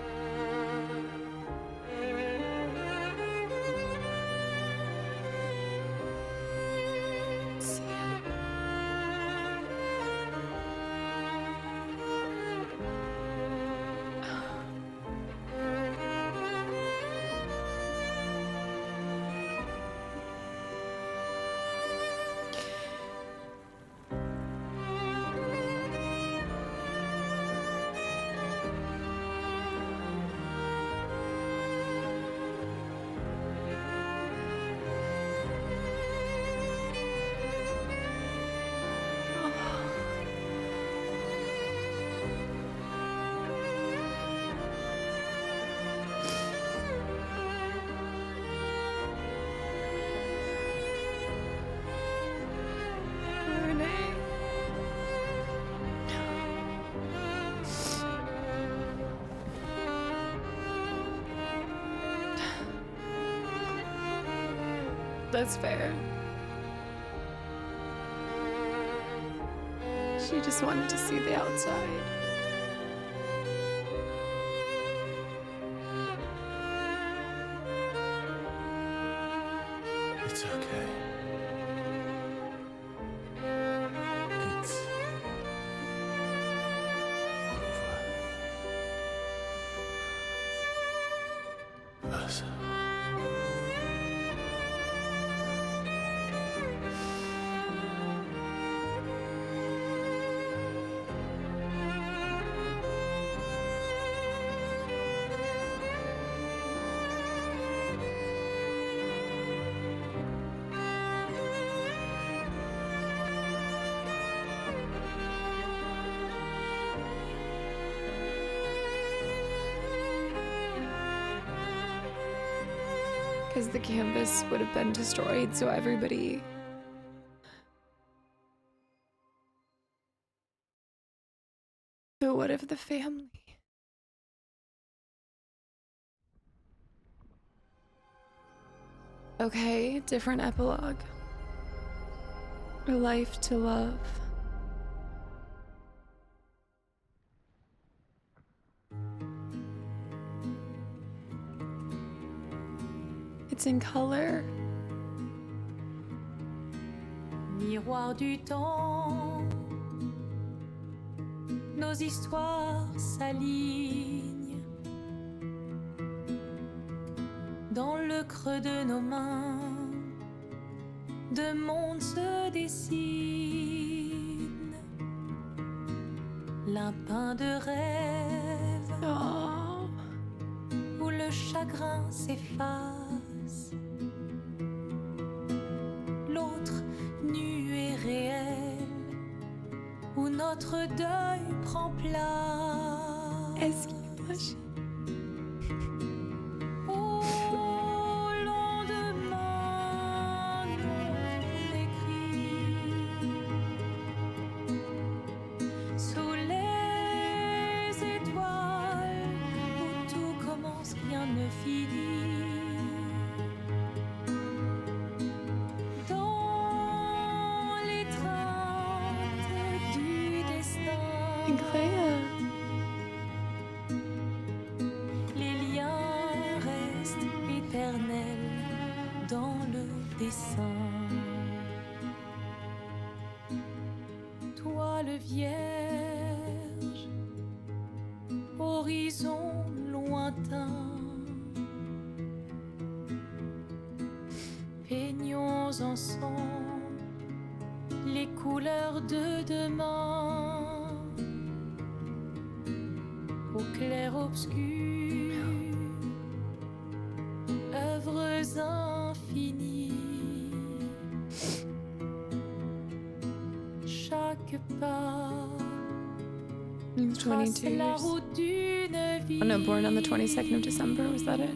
See ya. That's fair. She just wanted to see the outside. It's okay. It's over. Verso. Because the canvas would have been destroyed, so everybody... But what if the family? Okay, different epilogue. A life to love. It's in color. Miroir du temps, nos histoires s'alignent. Dans le creux de nos mains, deux mondes se dessinent. L'un peint de rêve, Oh. où le chagrin s'efface. L'autre nu et réel, où notre deuil prend place. Est-ce qu'il blush? Au lendemain non écrit, sous les étoiles, où tout commence, rien ne finit. Dans l'étreinte du destin, Clair. les liens restent éternels dans le dessin. Toile vierge, horizon lointain, peignons ensemble les couleurs de demain. Au clair obscur, œuvres infinies. quelque part. He's 22 Trace la years. route d'une vie. Oh no, born on the 22nd of December, was that it?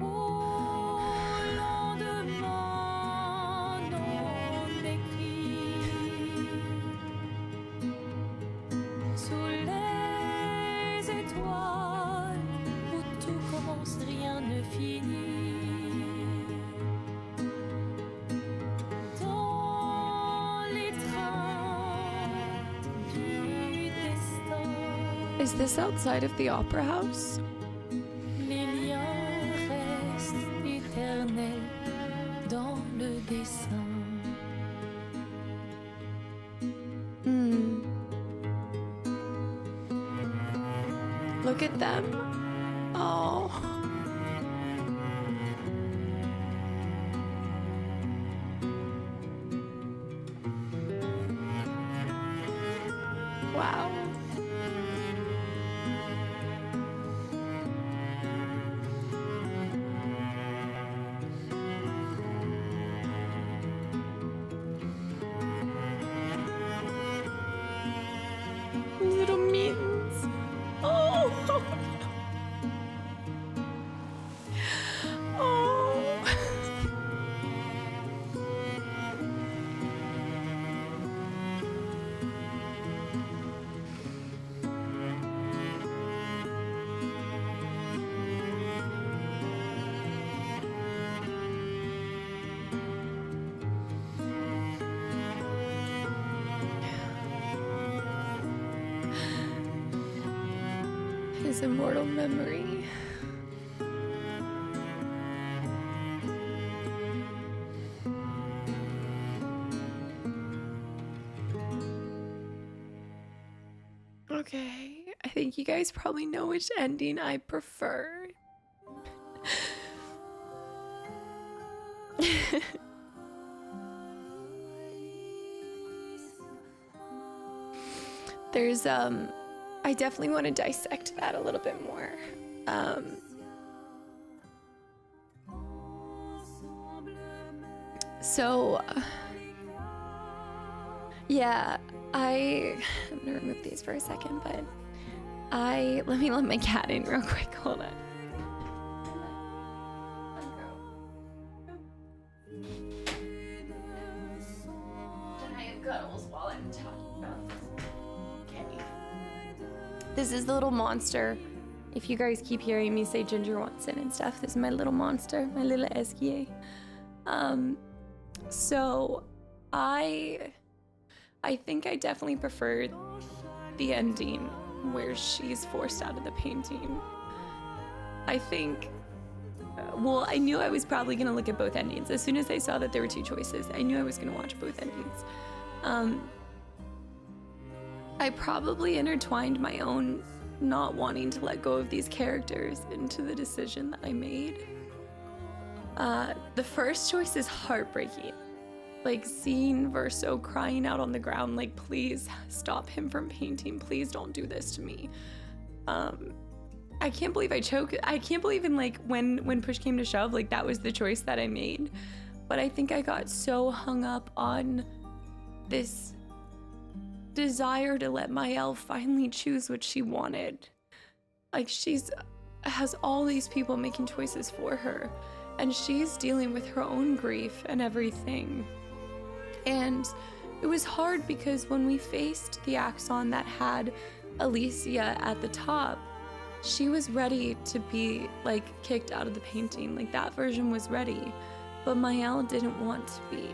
Au lendemain non écrit, sous les étoiles où tout commence, rien ne finit. Dans les trains du destin. Is this outside of the opera house? Les liens restent éternels dans le dessin. Look at them. Oh. Wow. Little mittens. Oh. Oh. His immortal memory. Okay, I think you guys probably know which ending I prefer. There's I definitely want to dissect that a little bit more. So yeah, I'm gonna remove these for a second, but let me let my cat in real quick. Hold on. Cuddles while I'm talking about this. Okay. This is the little monster. If you guys keep hearing me say Ginger wants in and stuff, this is my little monster, my little Esquier. So I think I definitely prefer the ending where she's forced out of the painting. I think, well, I knew I was probably gonna look at both endings. As soon as I saw that there were two choices, I knew I was gonna watch both endings. I probably intertwined my own not wanting to let go of these characters into the decision that I made. The first choice is heartbreaking. Like seeing Verso crying out on the ground, like, please stop him from painting. Please don't do this to me. I can't believe I choked. I can't believe in like when push came to shove, like that was the choice that I made. But I think I got so hung up on this desire to let Mayel finally choose what she wanted. Like has all these people making choices for her, and she's dealing with her own grief and everything. And it was hard because when we faced the Axon that had Alicia at the top, she was ready to be like kicked out of the painting. Like that version was ready, but Mayel didn't want to be.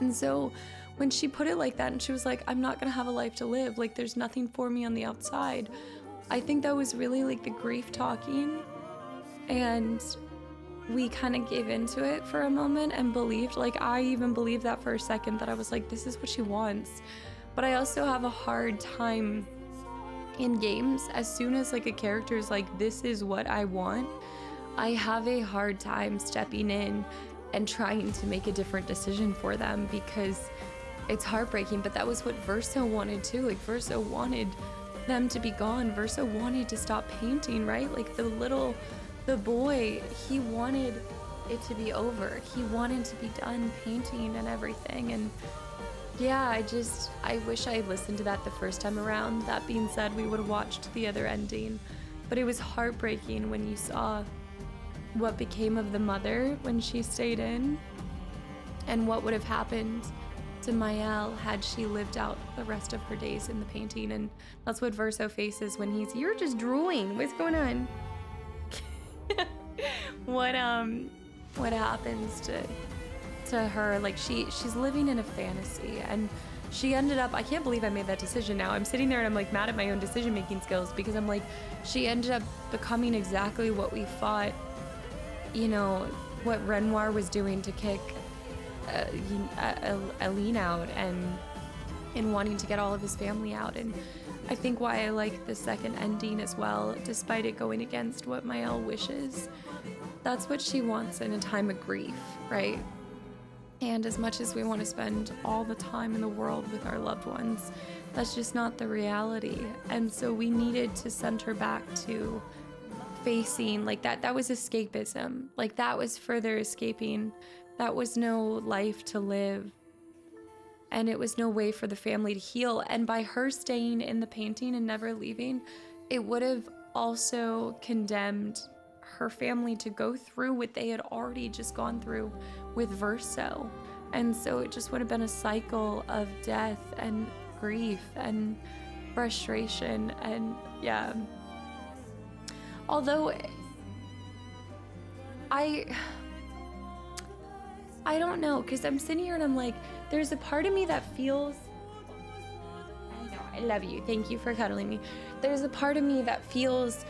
And so when she put it like that and she was like, I'm not gonna have a life to live, like there's nothing for me on the outside, I think that was really like the grief talking, and we kind of gave into it for a moment and believed, like I even believed that for a second, that I was like, this is what she wants. But I also have a hard time in games, as soon as like a character is like, this is what I want, I have a hard time stepping in and trying to make a different decision for them, because it's heartbreaking. But that was what Verso wanted too. Like Verso wanted them to be gone. Verso wanted to stop painting, right? Like the boy, he wanted it to be over. He wanted to be done painting and everything. And yeah, I wish I listened to that the first time around. That being said, we would have watched the other ending. But it was heartbreaking when you saw what became of the mother when she stayed in, and what would have happened to Mayel had she lived out the rest of her days in the painting. And that's what Verso faces when you're just drooling. What's going on? What happens to her? Like she's living in a fantasy, and she ended up, I can't believe I made that decision now. I'm sitting there and I'm like mad at my own decision making skills, because I'm like, she ended up becoming exactly what we thought, you know, what Renoir was doing to kick Aline out, and in wanting to get all of his family out. And I think why I like the second ending as well, despite it going against what Mayel wishes. That's what she wants in a time of grief, right? And as much as we want to spend all the time in the world with our loved ones, that's just not the reality. And so we needed to send her back to facing like that. That was escapism. Like that was further escaping. That was no life to live. And it was no way for the family to heal. And by her staying in the painting and never leaving, it would have also condemned her family to go through what they had already just gone through with Verso. And so it just would have been a cycle of death and grief and frustration. And yeah. Although I don't know, because I'm sitting here and I'm like, there's a part of me that feels, I know, I love you, thank you for cuddling me. There's a part of me that feels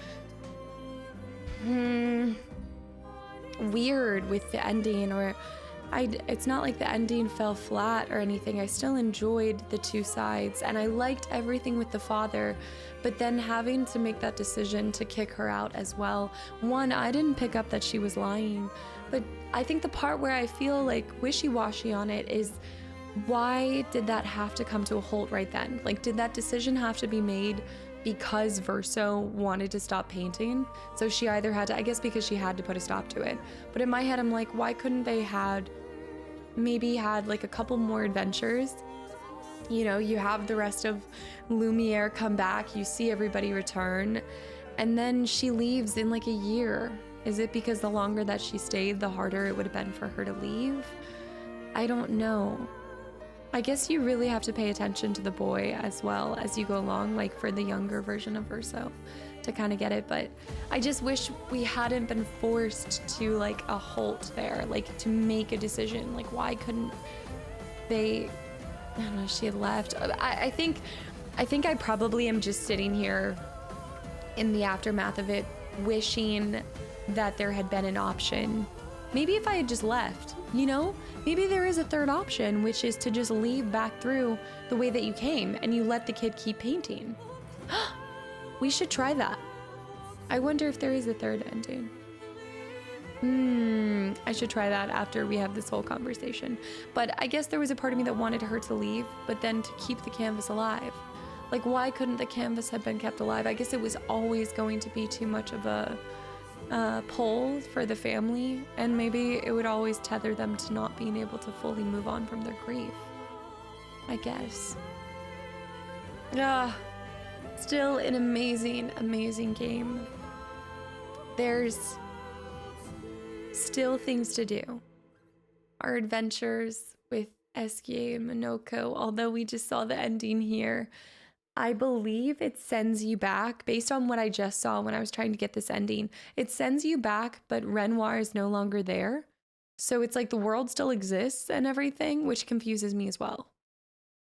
weird with the ending, or it's not like the ending fell flat or anything. I still enjoyed the two sides, and I liked everything with the father, but then having to make that decision to kick her out as well. One, I didn't pick up that she was lying, but I think the part where I feel like wishy-washy on it is, why did that have to come to a halt right then? Like, did that decision have to be made because Verso wanted to stop painting? So she either had to, I guess because she had to put a stop to it. But in my head, I'm like, why couldn't they maybe had like a couple more adventures? You know, you have the rest of Lumiere come back, you see everybody return, and then she leaves in like a year. Is it because the longer that she stayed, the harder it would have been for her to leave? I don't know. I guess you really have to pay attention to the boy as well as you go along, like for the younger version of Verso, to kind of get it. But I just wish we hadn't been forced to like a halt there, like to make a decision. Like, why couldn't they, I don't know, she had left. I think I probably am just sitting here in the aftermath of it wishing that there had been an option. Maybe if I had just left, you know, maybe there is a third option, which is to just leave back through the way that you came and you let the kid keep painting. We should try that. I wonder if there is a third ending. I should try that after we have this whole conversation. But I guess there was a part of me that wanted her to leave, but then to keep the canvas alive. Like, why couldn't the canvas have been kept alive? I guess it was always going to be too much of a pull for the family, and maybe it would always tether them to not being able to fully move on from their grief, I guess. Still an amazing game. There's still things to do. Our adventures with Eskie and Minoko, although we just saw the ending here, I believe it sends you back, based on what I just saw when I was trying to get this ending, it sends you back, but Renoir is no longer there. So it's like the world still exists and everything, which confuses me as well.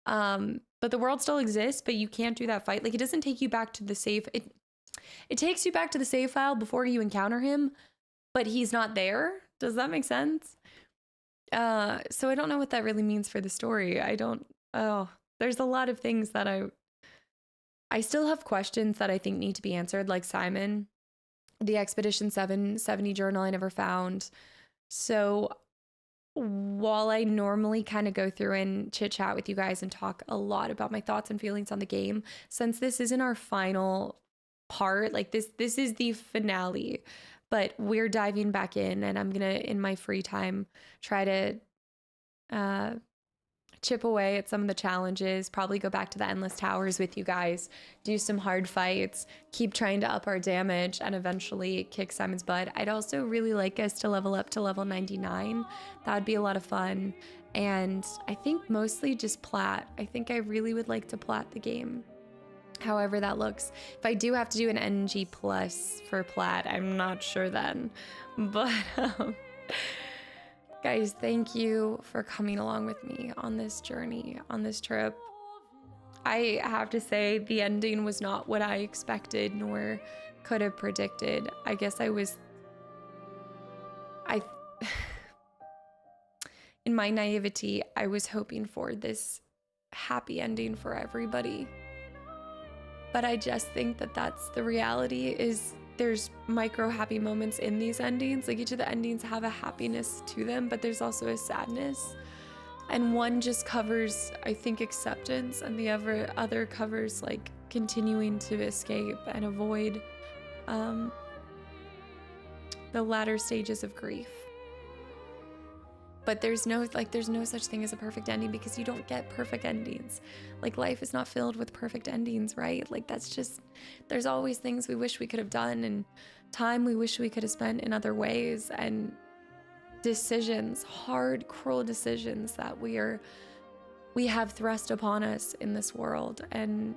But the world still exists, but you can't do that fight. Like, it doesn't take you back to the save. It takes you back to the save file before you encounter him, but he's not there. Does that make sense? So I don't know what that really means for the story. There's a lot of things that I still have questions that I think need to be answered, like Simon, the Expedition 770 journal I never found. So while I normally kind of go through and chit chat with you guys and talk a lot about my thoughts and feelings on the game, since this isn't our final part, like this is the finale, But we're diving back in, and I'm gonna, in my free time, try to chip away at some of the challenges, probably go back to the Endless Towers with you guys, do some hard fights, keep trying to up our damage, and eventually kick Simon's butt. I'd also really like us to level up to level 99. That'd be a lot of fun. And I think mostly just plat. I think I really would like to plat the game, however that looks. If I do have to do an NG plus for plat, I'm not sure then. But guys, thank you for coming along with me on this journey, on this trip. I have to say, the ending was not what I expected nor could have predicted. I guess in my naivety, I was hoping for this happy ending for everybody. But I just think that that's the reality, is there's micro happy moments in these endings. Like, each of the endings have a happiness to them, but there's also a sadness. And one just covers, I think, acceptance, and the other covers like continuing to escape and avoid the latter stages of grief. But there's no such thing as a perfect ending, because you don't get perfect endings. Like, life is not filled with perfect endings, right? Like, that's just, there's always things we wish we could have done, and time we wish we could have spent in other ways, and decisions, hard, cruel decisions that we have thrust upon us in this world. And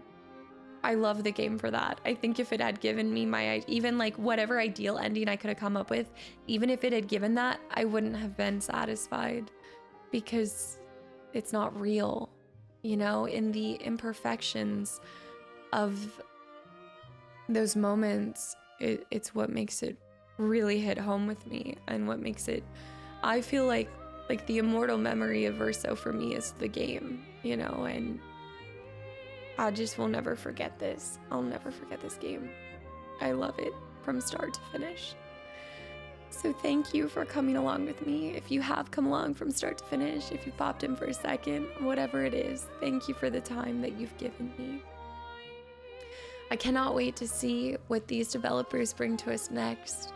I love the game for that. I think if it had given me even like whatever ideal ending I could have come up with, even if it had given that, I wouldn't have been satisfied, because it's not real, you know. In the imperfections of those moments, it's what makes it really hit home with me, and what makes it, I feel like the immortal memory of Verso for me is the game, you know. And I just will never forget this. I'll never forget this game. I love it from start to finish. So thank you for coming along with me. If you have come along from start to finish, if you popped in for a second, whatever it is, thank you for the time that you've given me. I cannot wait to see what these developers bring to us next.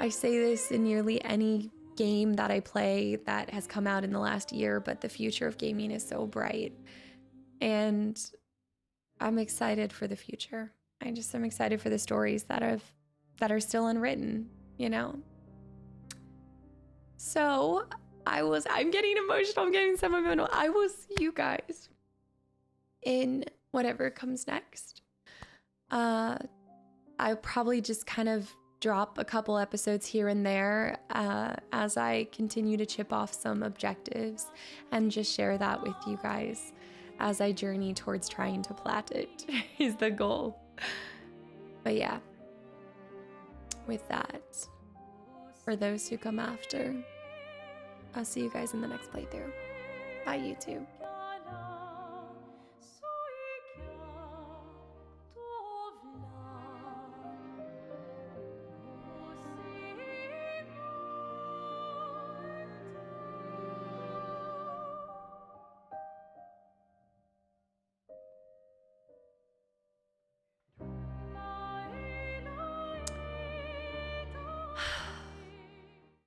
I say this in nearly any game that I play that has come out in the last year, but the future of gaming is so bright. And I'm excited for the future. I'm excited for the stories that are still unwritten, you know? So I'm getting emotional. I'm getting sentimental. I will see you guys in whatever comes next. I'll probably just kind of drop a couple episodes here and there as I continue to chip off some objectives, and just share that with you guys as I journey towards trying to plat it is the goal. But yeah, with that, for those who come after, I'll see you guys in the next playthrough. Bye, YouTube.